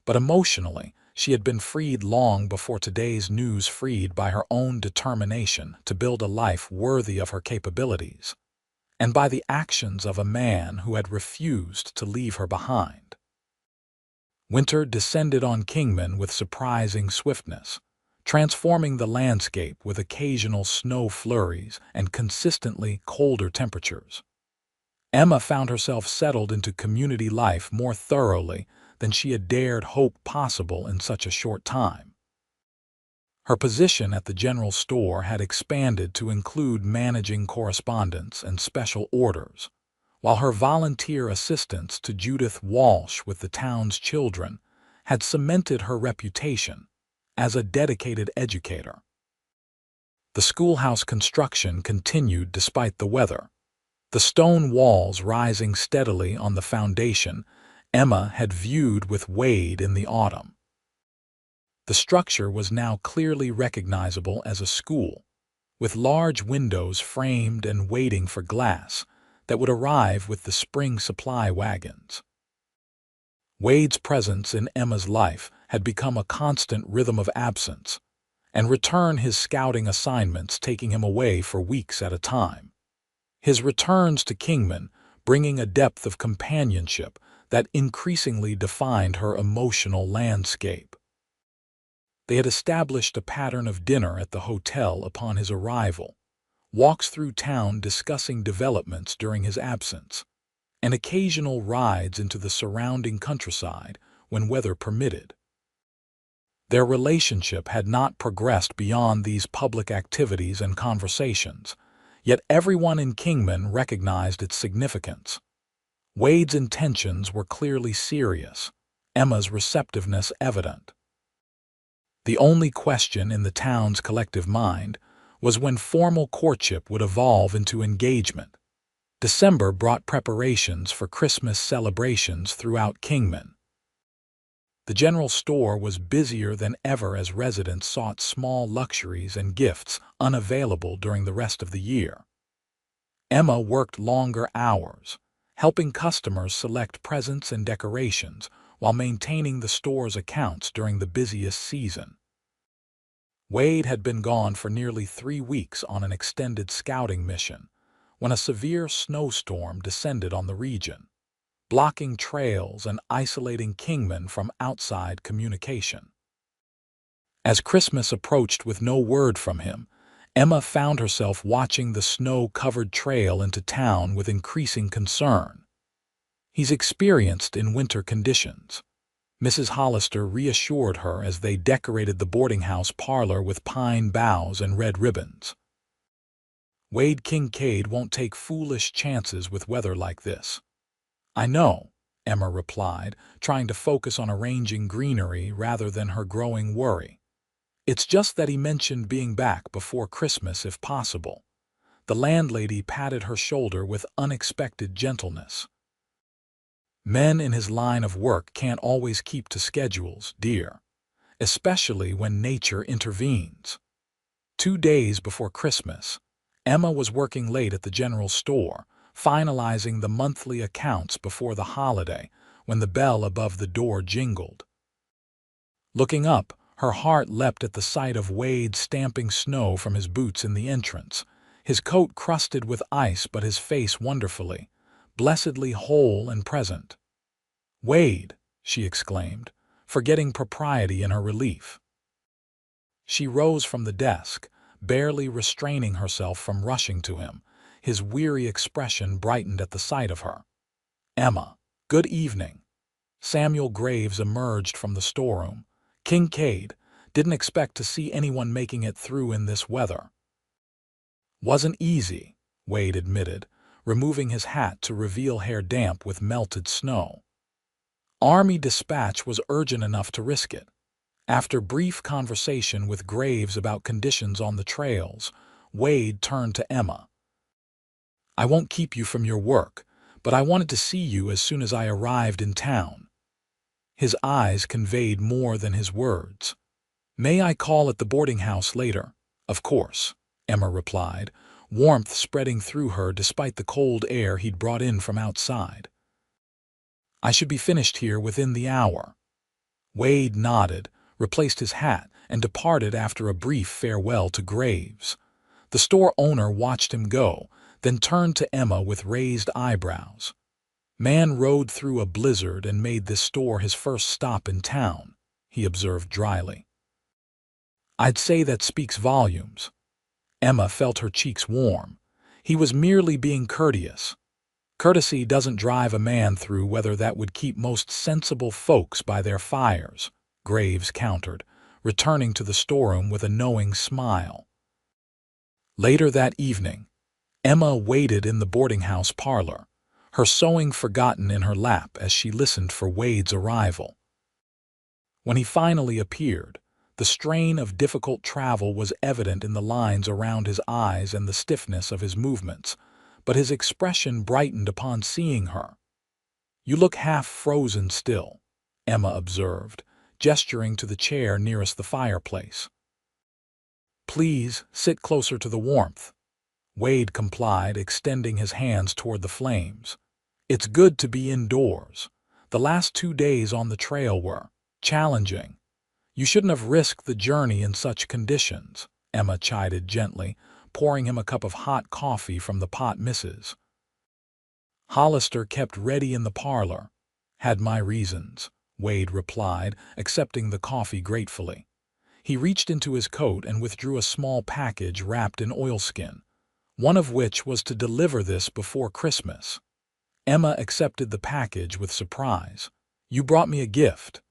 but emotionally she had been freed long before today's news, freed by her own determination to build a life worthy of her capabilities, and by the actions of a man who had refused to leave her behind. Winter descended on Kingman with surprising swiftness, transforming the landscape with occasional snow flurries and consistently colder temperatures. Emma found herself settled into community life more thoroughly than she had dared hope possible in such a short time. Her position at the general store had expanded to include managing correspondence and special orders, while her volunteer assistance to Judith Walsh with the town's children had cemented her reputation as a dedicated educator. The schoolhouse construction continued despite the weather. The stone walls rising steadily on the foundation Emma had viewed with Wade in the autumn. The structure was now clearly recognizable as a school, with large windows framed and waiting for glass that would arrive with the spring supply wagons. Wade's presence in Emma's life had become a constant rhythm of absence, and return his scouting assignments taking him away for weeks at a time. His returns to Kingman bringing a depth of companionship that increasingly defined her emotional landscape. They had established a pattern of dinner at the hotel upon his arrival, walks through town discussing developments during his absence, and occasional rides into the surrounding countryside when weather permitted. Their relationship had not progressed beyond these public activities and conversations, yet everyone in Kingman recognized its significance. Wade's intentions were clearly serious, Emma's receptiveness evident. The only question in the town's collective mind was when formal courtship would evolve into engagement. December brought preparations for Christmas celebrations throughout Kingman. The general store was busier than ever as residents sought small luxuries and gifts unavailable during the rest of the year. Emma worked longer hours, helping customers select presents and decorations while maintaining the store's accounts during the busiest season. Wade had been gone for nearly 3 weeks on an extended scouting mission when a severe snowstorm descended on the region, blocking trails and isolating Kingman from outside communication. As Christmas approached with no word from him, Emma found herself watching the snow-covered trail into town with increasing concern. "He's experienced in winter conditions," Mrs. Hollister reassured her as they decorated the boarding house parlor with pine boughs and red ribbons. "Wade Kincaid won't take foolish chances with weather like this." "I know," Emma replied, trying to focus on arranging greenery rather than her growing worry. "It's just that he mentioned being back before Christmas if possible." The landlady patted her shoulder with unexpected gentleness. "Men in his line of work can't always keep to schedules, dear, especially when nature intervenes." 2 days before Christmas, Emma was working late at the general store, finalizing the monthly accounts before the holiday when the bell above the door jingled. Looking up, her heart leapt at the sight of Wade stamping snow from his boots in the entrance, his coat crusted with ice but his face wonderfully, blessedly whole and present. "Wade!" she exclaimed, forgetting propriety in her relief. She rose from the desk, barely restraining herself from rushing to him. His weary expression brightened at the sight of her. "Emma, good evening." Samuel Graves emerged from the storeroom. "Kincaid, didn't expect to see anyone making it through in this weather." "Wasn't easy," Wade admitted, removing his hat to reveal hair damp with melted snow. Army dispatch was urgent enough to risk it. After brief conversation with Graves about conditions on the trails, Wade turned to Emma. "I won't keep you from your work, but I wanted to see you as soon as I arrived in town." His eyes conveyed more than his words. "May I call at the boarding house later?" "Of course," Emma replied, warmth spreading through her despite the cold air he'd brought in from outside. "I should be finished here within the hour." Wade nodded, replaced his hat, and departed after a brief farewell to Graves. The store owner watched him go, then turned to Emma with raised eyebrows. "Man rode through a blizzard and made this store his first stop in town," he observed dryly. "I'd say that speaks volumes." Emma felt her cheeks warm. He was merely being courteous. "Courtesy doesn't drive a man through weather that would keep most sensible folks by their fires," Graves countered, returning to the storeroom with a knowing smile. Later that evening, Emma waited in the boarding house parlor, her sewing forgotten in her lap as she listened for Wade's arrival. When he finally appeared, the strain of difficult travel was evident in the lines around his eyes and the stiffness of his movements, but his expression brightened upon seeing her. "You look half frozen still," Emma observed, gesturing to the chair nearest the fireplace. "Please sit closer to the warmth." Wade complied, extending his hands toward the flames. "It's good to be indoors. The last 2 days on the trail were challenging." "You shouldn't have risked the journey in such conditions," Emma chided gently, pouring him a cup of hot coffee from the pot Mrs. Hollister kept ready in the parlor. "Had my reasons," Wade replied, accepting the coffee gratefully. He reached into his coat and withdrew a small package wrapped in oilskin, one of which was to deliver this before Christmas. Emma accepted the package with surprise. "You brought me a gift."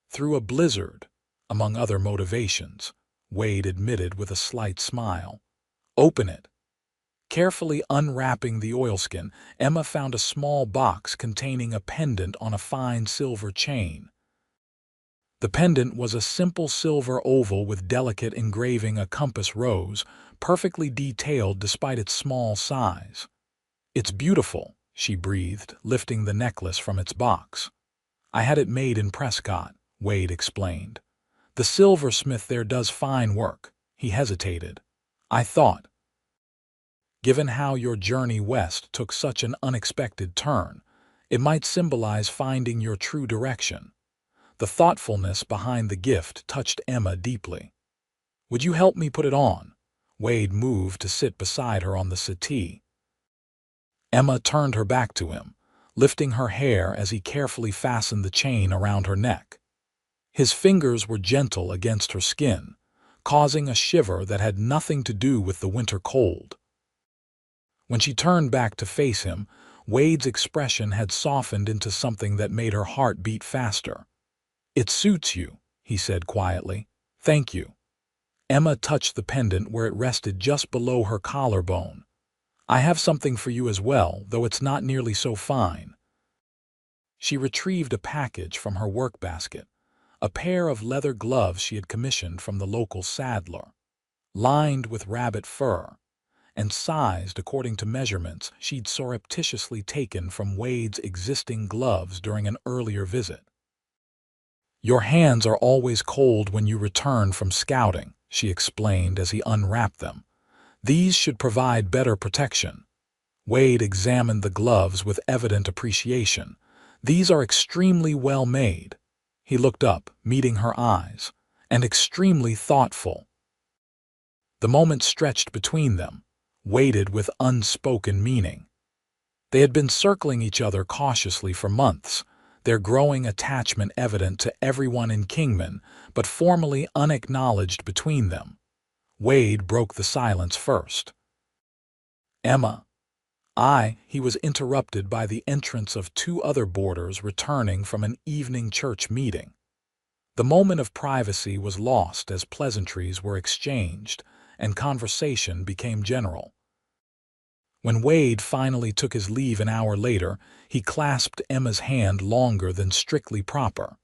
"Through a blizzard," among other motivations, Wade admitted with a slight smile. Open it. Carefully unwrapping the oilskin, Emma found a small box containing a pendant on a fine silver chain. The pendant was a simple silver oval with delicate engraving, a compass rose, perfectly detailed despite its small size. It's beautiful, she breathed, lifting the necklace from its box. I had it made in Prescott, Wade explained. The silversmith there does fine work. He hesitated. I thought, given how your journey west took such an unexpected turn, it might symbolize finding your true direction. The thoughtfulness behind the gift touched Emma deeply. Would you help me put it on? Wade moved to sit beside her on the settee. Emma turned her back to him, lifting her hair as he carefully fastened the chain around her neck. His fingers were gentle against her skin, causing a shiver that had nothing to do with the winter cold. When she turned back to face him, Wade's expression had softened into something that made her heart beat faster. It suits you, he said quietly. Thank you. Emma touched the pendant where it rested just below her collarbone. I have something for you as well, though it's not nearly so fine. She retrieved a package from her work basket, a pair of leather gloves she had commissioned from the local saddler, lined with rabbit fur, and sized according to measurements she'd surreptitiously taken from Wade's existing gloves during an earlier visit. Your hands are always cold when you return from scouting, she explained as he unwrapped them. These should provide better protection. Wade examined the gloves with evident appreciation. These are extremely well made. He looked up, meeting her eyes, and extremely thoughtful. The moment stretched between them, waited with unspoken meaning. They had been circling each other cautiously for months, their growing attachment evident to everyone in Kingman, but formally unacknowledged between them. Wade broke the silence first. Emma. He was interrupted by the entrance of two other boarders returning from an evening church meeting. The moment of privacy was lost as pleasantries were exchanged and conversation became general. When Wade finally took his leave an hour later, he clasped Emma's hand longer than strictly proper.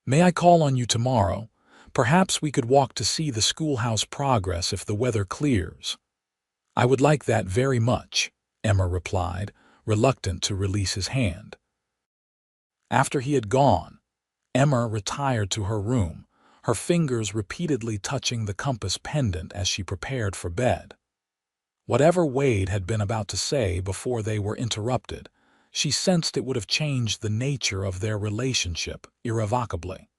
May I call on you tomorrow? Perhaps we could walk to see the schoolhouse progress if the weather clears. I would like that very much, Emma replied, reluctant to release his hand. After he had gone, Emma retired to her room, her fingers repeatedly touching the compass pendant as she prepared for bed. Whatever Wade had been about to say before they were interrupted, she sensed it would have changed the nature of their relationship irrevocably.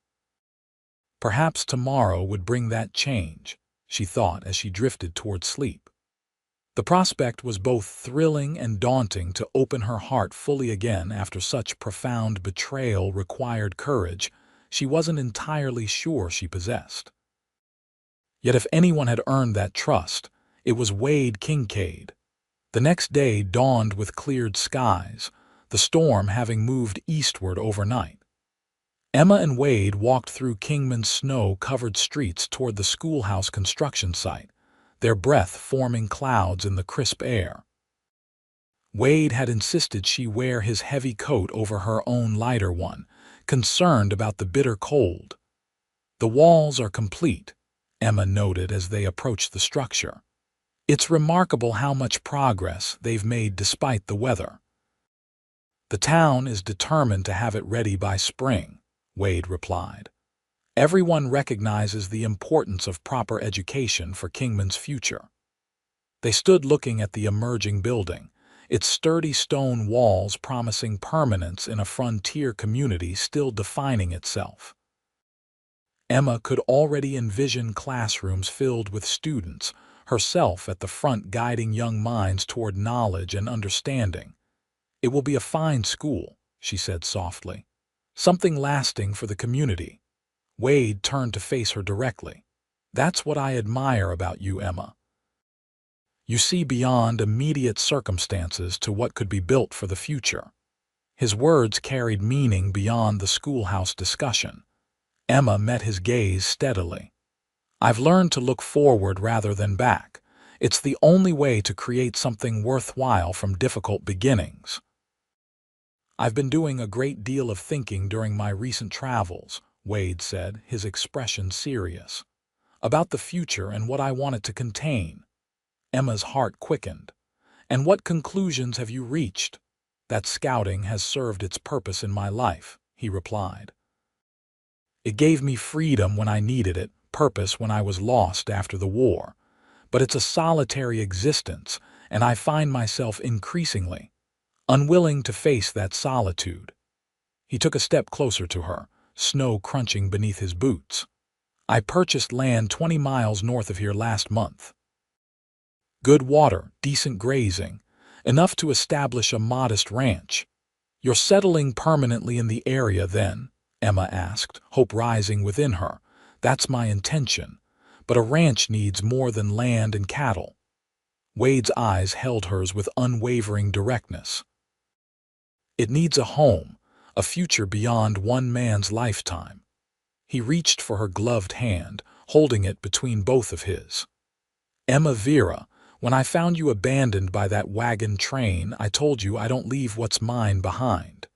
Perhaps tomorrow would bring that change, she thought as she drifted toward sleep. The prospect was both thrilling and daunting. To open her heart fully again after such profound betrayal required courage she wasn't entirely sure she possessed. Yet if anyone had earned that trust, it was Wade Kincaid. The next day dawned with cleared skies, the storm having moved eastward overnight. Emma and Wade walked through Kingman's snow-covered streets toward the schoolhouse construction site, their breath forming clouds in the crisp air. Wade had insisted she wear his heavy coat over her own lighter one, concerned about the bitter cold. The walls are complete, Emma noted as they approached the structure. It's remarkable how much progress they've made despite the weather. The town is determined to have it ready by spring, Wade replied. Everyone recognizes the importance of proper education for Kingman's future. They stood looking at the emerging building, its sturdy stone walls promising permanence in a frontier community still defining itself. Emma could already envision classrooms filled with students, herself at the front guiding young minds toward knowledge and understanding. It will be a fine school, she said softly. Something lasting for the community. Wade turned to face her directly. That's what I admire about you, Emma. You see beyond immediate circumstances to what could be built for the future. His words carried meaning beyond the schoolhouse discussion. Emma met his gaze steadily. "I've learned to look forward rather than back. It's the only way to create something worthwhile from difficult beginnings." "I've been doing a great deal of thinking during my recent travels," Wade said, his expression serious. "About the future and what I want it to contain." Emma's heart quickened. "And what conclusions have you reached?" "That scouting has served its purpose in my life," he replied. "It gave me freedom when I needed it, purpose when I was lost after the war. But it's a solitary existence, and I find myself increasingly unwilling to face that solitude." He took a step closer to her, snow crunching beneath his boots. "I purchased land 20 miles north of here last month. Good water, decent grazing, enough to establish a modest ranch." "You're settling permanently in the area then?" Emma asked, hope rising within her. "That's my intention. But a ranch needs more than land and cattle." Wade's eyes held hers with unwavering directness. "It needs a home, a future beyond one man's lifetime." He reached for her gloved hand, holding it between both of his. "Emma Vera, when I found you abandoned by that wagon train, I told you I don't leave what's mine behind.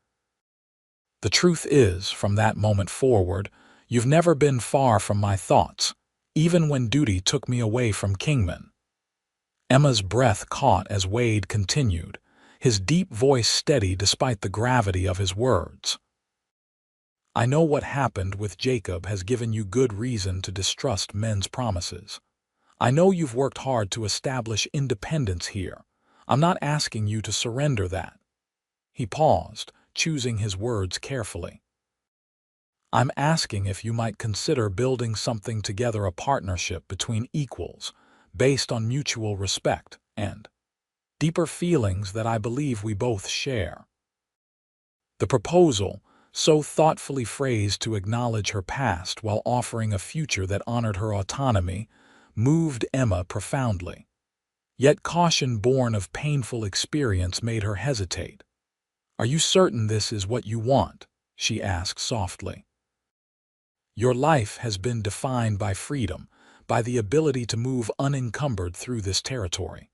The truth is, from that moment forward, you've never been far from my thoughts, even when duty took me away from Kingman." Emma's breath caught as Wade continued, his deep voice steady despite the gravity of his words. "I know what happened with Jacob has given you good reason to distrust men's promises. I know you've worked hard to establish independence here. I'm not asking you to surrender that." He paused, choosing his words carefully. "I'm asking if you might consider building something together, a partnership between equals, based on mutual respect and deeper feelings that I believe we both share." The proposal, so thoughtfully phrased to acknowledge her past while offering a future that honored her autonomy, moved Emma profoundly. Yet caution born of painful experience made her hesitate. "Are you certain this is what you want?" she asked softly. "Your life has been defined by freedom, by the ability to move unencumbered through this territory.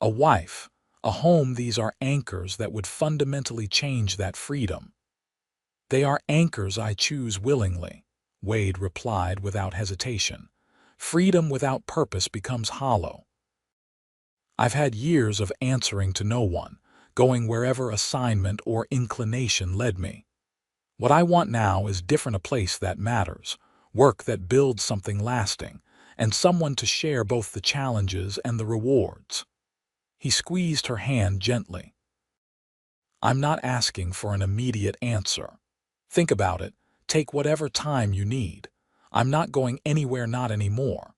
A wife, a home, these are anchors that would fundamentally change that freedom." "They are anchors I choose willingly," Wade replied without hesitation. "Freedom without purpose becomes hollow. I've had years of answering to no one, going wherever assignment or inclination led me. What I want now is different, a place that matters, work that builds something lasting, and someone to share both the challenges and the rewards." He squeezed her hand gently. "I'm not asking for an immediate answer. Think about it, take whatever time you need. I'm not going anywhere, not anymore."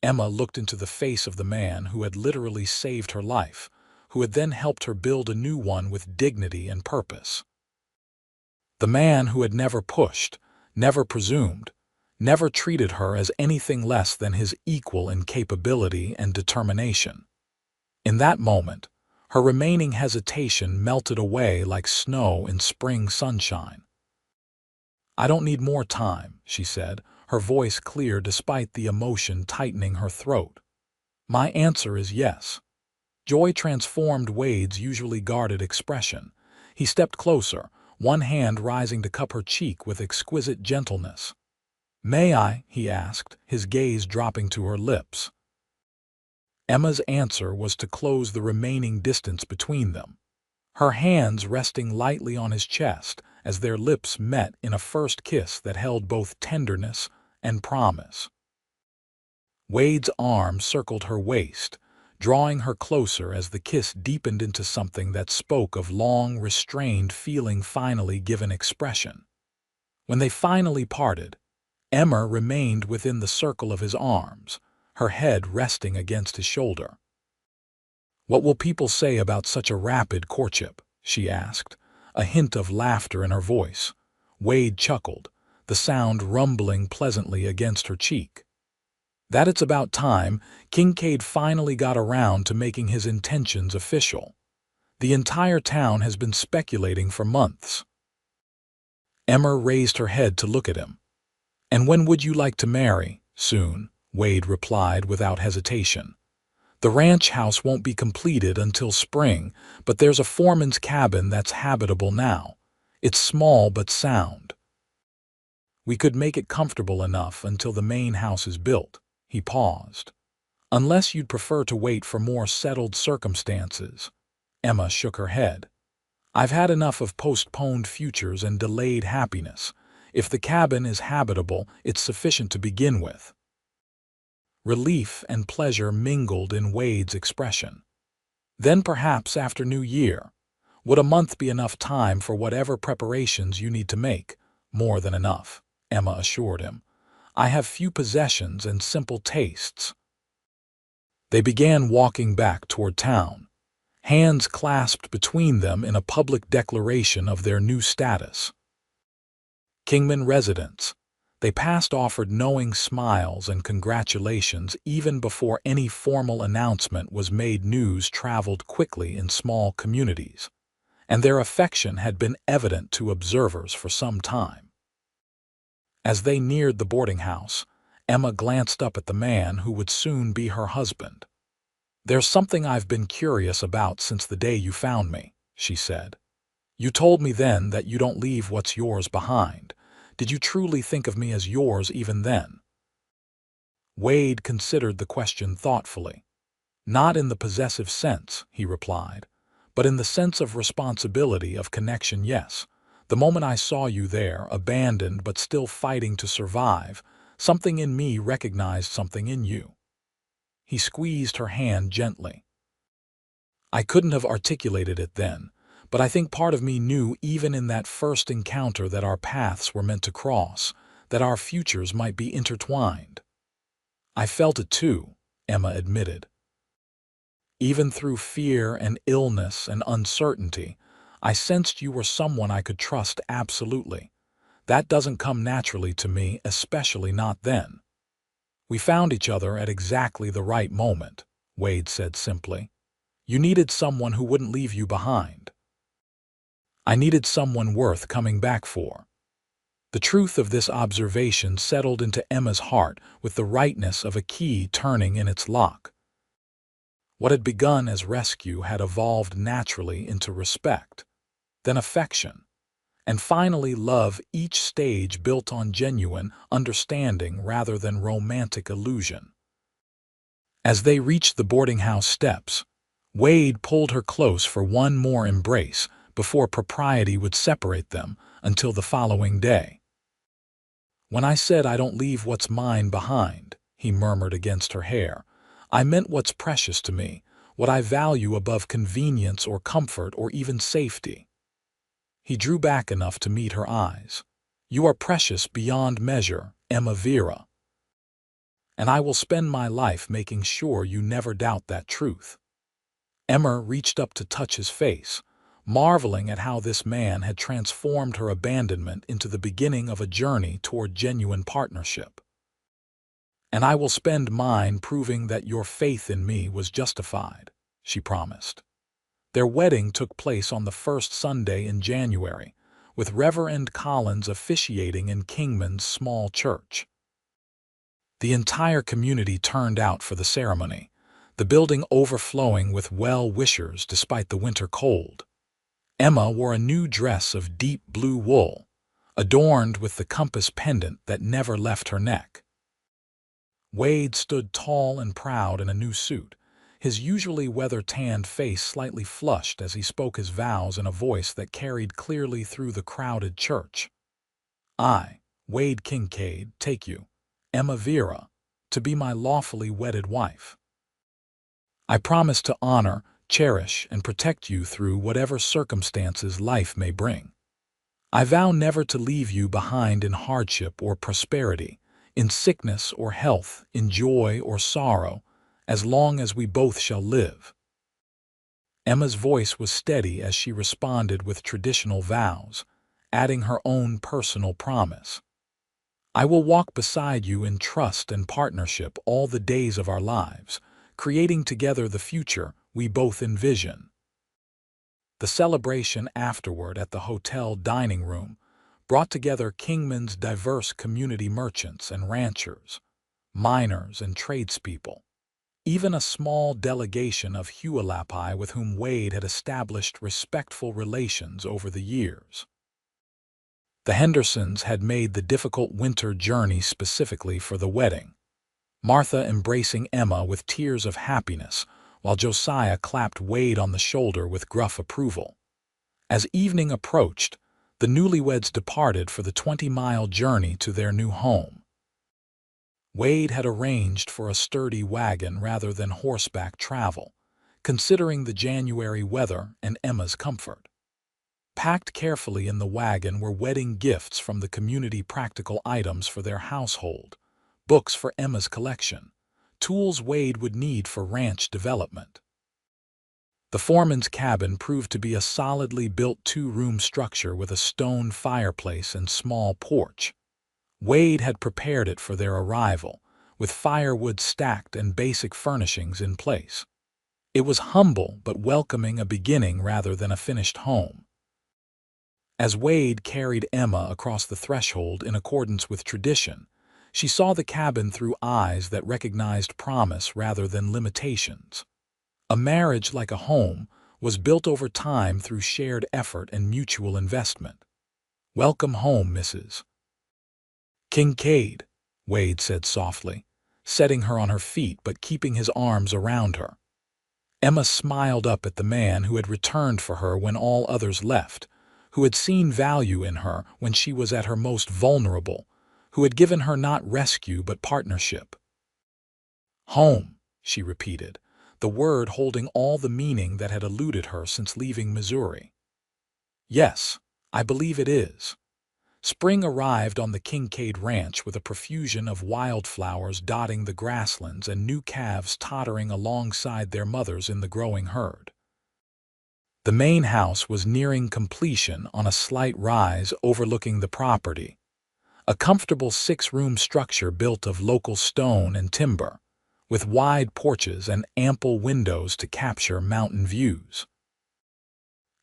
Emma looked into the face of the man who had literally saved her life, who had then helped her build a new one with dignity and purpose. The man who had never pushed, never presumed, never treated her as anything less than his equal in capability and determination. In that moment, her remaining hesitation melted away like snow in spring sunshine. "I don't need more time," she said, her voice clear despite the emotion tightening her throat. "My answer is yes." Joy transformed Wade's usually guarded expression. He stepped closer, one hand rising to cup her cheek with exquisite gentleness. "May I?" he asked, his gaze dropping to her lips. Emma's answer was to close the remaining distance between them, her hands resting lightly on his chest as their lips met in a first kiss that held both tenderness and promise. Wade's arm circled her waist, drawing her closer as the kiss deepened into something that spoke of long, restrained feeling finally given expression. When they finally parted, Emma remained within the circle of his arms, her head resting against his shoulder. "What will people say about such a rapid courtship?" she asked, a hint of laughter in her voice. Wade chuckled, the sound rumbling pleasantly against her cheek. "That it's about time Kincaid finally got around to making his intentions official. The entire town has been speculating for months." Emma raised her head to look at him. "And when would you like to marry?" "Soon," Wade replied without hesitation. "The ranch house won't be completed until spring, but there's a foreman's cabin that's habitable now. It's small but sound. We could make it comfortable enough until the main house is built." He paused. "Unless you'd prefer to wait for more settled circumstances." Emma shook her head. "I've had enough of postponed futures and delayed happiness. If the cabin is habitable, it's sufficient to begin with." Relief and pleasure mingled in Wade's expression. "Then perhaps after New Year. Would a month be enough time for whatever preparations you need to make?" "More than enough," Emma assured him. "I have few possessions and simple tastes." They began walking back toward town, hands clasped between them in a public declaration of their new status. Kingman residents. They passed offered knowing smiles and congratulations even before any formal announcement was made. News traveled quickly in small communities, and their affection had been evident to observers for some time. As they neared the boarding house, Emma glanced up at the man who would soon be her husband. "There's something I've been curious about since the day you found me," she said. "You told me then that you don't leave what's yours behind. Did you truly think of me as yours even then?" Wade considered the question thoughtfully. "Not in the possessive sense," he replied, "but in the sense of responsibility, of connection, yes. The moment I saw you there, abandoned but still fighting to survive, something in me recognized something in you." He squeezed her hand gently. "I couldn't have articulated it then, but I think part of me knew even in that first encounter that our paths were meant to cross, that our futures might be intertwined." "I felt it too," Emma admitted. "Even through fear and illness and uncertainty, I sensed you were someone I could trust absolutely. That doesn't come naturally to me, especially not then." "We found each other at exactly the right moment," Wade said simply. "You needed someone who wouldn't leave you behind. I needed someone worth coming back for." The truth of this observation settled into Emma's heart with the rightness of a key turning in its lock. What had begun as rescue had evolved naturally into respect, then affection, and finally love, each stage built on genuine understanding rather than romantic illusion. As they reached the boarding house steps, Wade pulled her close for one more embrace before propriety would separate them until the following day. "When I said I don't leave what's mine behind," he murmured against her hair, "I meant what's precious to me, what I value above convenience or comfort or even safety." He drew back enough to meet her eyes. "You are precious beyond measure, Emma Vera. And I will spend my life making sure you never doubt that truth." Emma reached up to touch his face, marveling at how this man had transformed her abandonment into the beginning of a journey toward genuine partnership. "And I will spend mine proving that your faith in me was justified," she promised. Their wedding took place on the first Sunday in January, with Reverend Collins officiating in Kingman's small church. The entire community turned out for the ceremony, the building overflowing with well-wishers despite the winter cold. Emma wore a new dress of deep blue wool, adorned with the compass pendant that never left her neck. Wade stood tall and proud in a new suit, his usually weather-tanned face slightly flushed as he spoke his vows in a voice that carried clearly through the crowded church. "I, Wade Kincaid, take you, Emma Vera, to be my lawfully wedded wife. I promise to honor, cherish, and protect you through whatever circumstances life may bring. I vow never to leave you behind in hardship or prosperity, in sickness or health, in joy or sorrow, as long as we both shall live." Emma's voice was steady as she responded with traditional vows, adding her own personal promise. "I will walk beside you in trust and partnership all the days of our lives, creating together the future we both envision." The celebration afterward at the hotel dining room brought together Kingman's diverse community merchants and ranchers, miners and tradespeople, even a small delegation of Hualapai with whom Wade had established respectful relations over the years. The Hendersons had made the difficult winter journey specifically for the wedding, Martha embracing Emma with tears of happiness, while Josiah clapped Wade on the shoulder with gruff approval. As evening approached, the newlyweds departed for the 20-mile journey to their new home. Wade had arranged for a sturdy wagon rather than horseback travel, considering the January weather and Emma's comfort. Packed carefully in the wagon were wedding gifts from the community, practical items for their household, books for Emma's collection, tools Wade would need for ranch development. The foreman's cabin proved to be a solidly built 2-room structure with a stone fireplace and small porch. Wade had prepared it for their arrival, with firewood stacked and basic furnishings in place. It was humble but welcoming, a beginning rather than a finished home. As Wade carried Emma across the threshold in accordance with tradition, she saw the cabin through eyes that recognized promise rather than limitations. A marriage, like a home, was built over time through shared effort and mutual investment. "Welcome home, Mrs. Kincaid," Wade said softly, setting her on her feet but keeping his arms around her. Emma smiled up at the man who had returned for her when all others left, who had seen value in her when she was at her most vulnerable, who had given her not rescue but partnership. "Home," she repeated, the word holding all the meaning that had eluded her since leaving Missouri. "Yes, I believe it is." Spring arrived on the Kincaid Ranch with a profusion of wildflowers dotting the grasslands and new calves tottering alongside their mothers in the growing herd. The main house was nearing completion on a slight rise overlooking the property, a comfortable 6-room structure built of local stone and timber, with wide porches and ample windows to capture mountain views.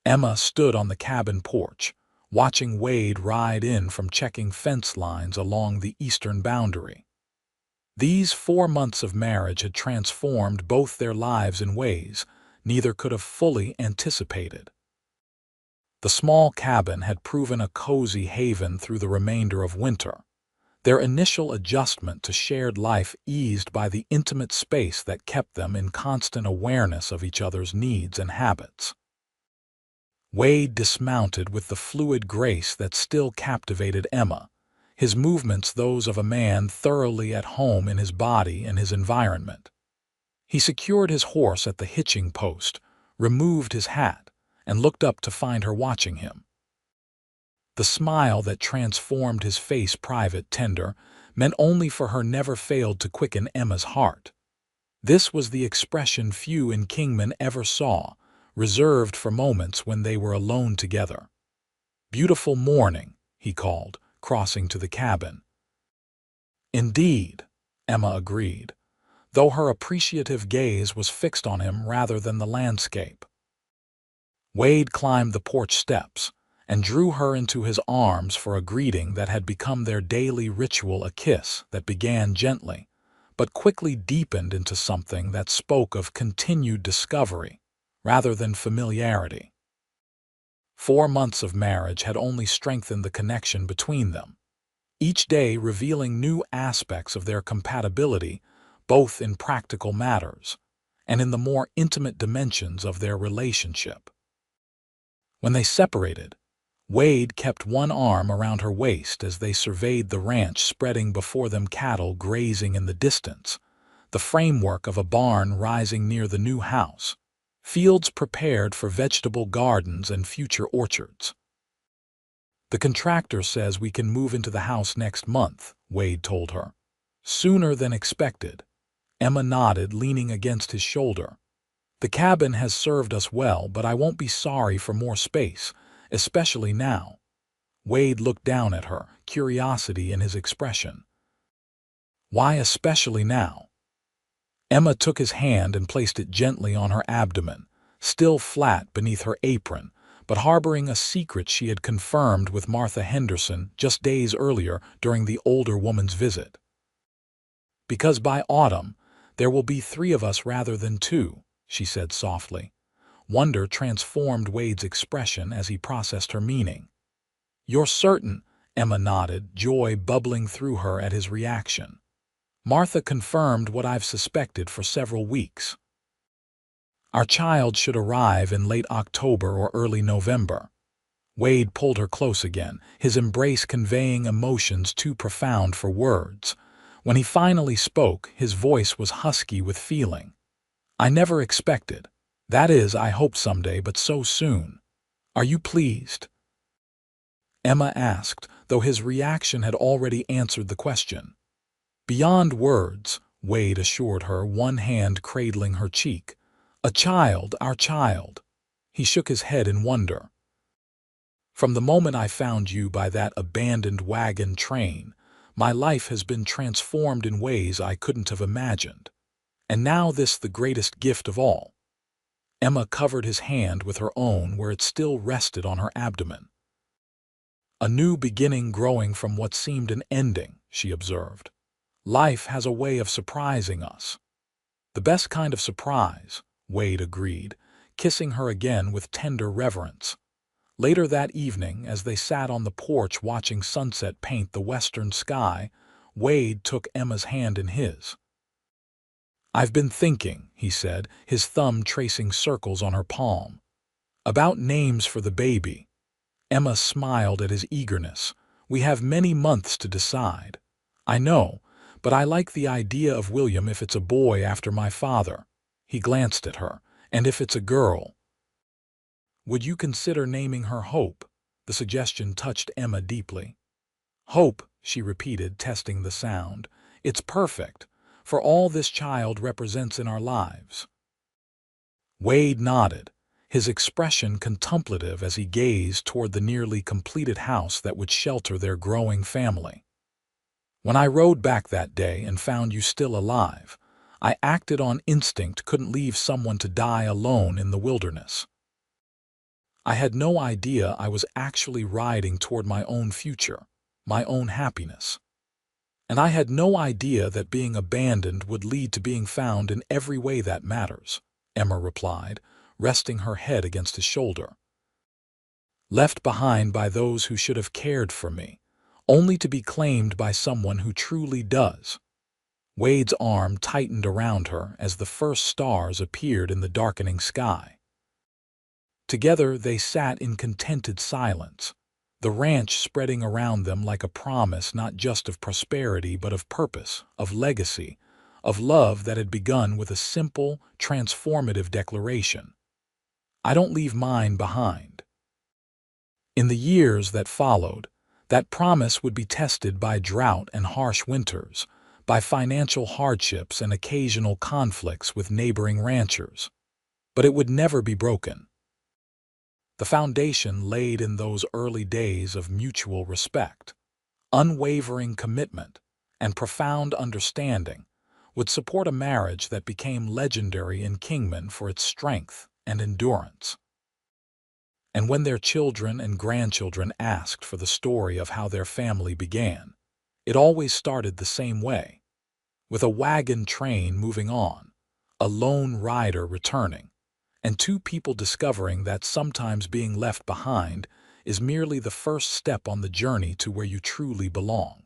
Emma stood on the cabin porch, watching Wade ride in from checking fence lines along the eastern boundary. These 4 months of marriage had transformed both their lives in ways neither could have fully anticipated. The small cabin had proven a cozy haven through the remainder of winter, their initial adjustment to shared life eased by the intimate space that kept them in constant awareness of each other's needs and habits. Wade dismounted with the fluid grace that still captivated Emma, his movements those of a man thoroughly at home in his body and his environment. He secured his horse at the hitching post, removed his hat, and looked up to find her watching him. The smile that transformed his face private tender meant only for her never failed to quicken Emma's heart. This was the expression few in Kingman ever saw, reserved for moments when they were alone together. "Beautiful morning," he called, crossing to the cabin. "Indeed," Emma agreed, though her appreciative gaze was fixed on him rather than the landscape. Wade climbed the porch steps and drew her into his arms for a greeting that had become their daily ritual, a kiss that began gently, but quickly deepened into something that spoke of continued discovery rather than familiarity. 4 months of marriage had only strengthened the connection between them, each day revealing new aspects of their compatibility, both in practical matters and in the more intimate dimensions of their relationship. When they separated, Wade kept one arm around her waist as they surveyed the ranch spreading before them, cattle grazing in the distance, the framework of a barn rising near the new house, fields prepared for vegetable gardens and future orchards. "The contractor says we can move into the house next month," Wade told her. "Sooner than expected." Emma nodded, leaning against his shoulder. "The cabin has served us well, but I won't be sorry for more space, especially now." Wade looked down at her, curiosity in his expression. "Why especially now?" Emma took his hand and placed it gently on her abdomen, still flat beneath her apron, but harboring a secret she had confirmed with Martha Henderson just days earlier during the older woman's visit. "Because by autumn, there will be 3 of us rather than 2, she said softly. Wonder transformed Wade's expression as he processed her meaning. "You're certain?" Emma nodded, joy bubbling through her at his reaction. "Martha confirmed what I've suspected for several weeks. Our child should arrive in late October or early November." Wade pulled her close again, his embrace conveying emotions too profound for words. When he finally spoke, his voice was husky with feeling. "I never expected. That is, I hoped someday, but so soon. Are you pleased?" Emma asked, though his reaction had already answered the question. "Beyond words," Wade assured her, one hand cradling her cheek. "A child, our child." He shook his head in wonder. "From the moment I found you by that abandoned wagon train, my life has been transformed in ways I couldn't have imagined. And now this, the greatest gift of all." Emma covered his hand with her own where it still rested on her abdomen. "A new beginning growing from what seemed an ending," she observed. "Life has a way of surprising us." "The best kind of surprise," Wade agreed, kissing her again with tender reverence. Later that evening, as they sat on the porch watching sunset paint the western sky, Wade took Emma's hand in his. "I've been thinking," he said, his thumb tracing circles on her palm, "about names for the baby." Emma smiled at his eagerness. "We have many months to decide." "I know, but I like the idea of William if it's a boy after my father." He glanced at her. "And if it's a girl?" "Would you consider naming her Hope?" The suggestion touched Emma deeply. "Hope," she repeated, testing the sound. "It's perfect for all this child represents in our lives." Wade nodded, his expression contemplative as he gazed toward the nearly completed house that would shelter their growing family. "When I rode back that day and found you still alive, I acted on instinct, couldn't leave someone to die alone in the wilderness. I had no idea I was actually riding toward my own future, my own happiness. And I had no idea that being abandoned would lead to being found in every way that matters," Emma replied, resting her head against his shoulder. "Left behind by those who should have cared for me, only to be claimed by someone who truly does." Wade's arm tightened around her as the first stars appeared in the darkening sky. Together they sat in contented silence, the ranch spreading around them like a promise not just of prosperity but of purpose, of legacy, of love that had begun with a simple, transformative declaration. "I don't leave mine behind." In the years that followed, that promise would be tested by drought and harsh winters, by financial hardships and occasional conflicts with neighboring ranchers. But it would never be broken. The foundation laid in those early days of mutual respect, unwavering commitment, and profound understanding would support a marriage that became legendary in Kingman for its strength and endurance. And when their children and grandchildren asked for the story of how their family began, it always started the same way, with a wagon train moving on, a lone rider returning, and 2 people discovering that sometimes being left behind is merely the first step on the journey to where you truly belong.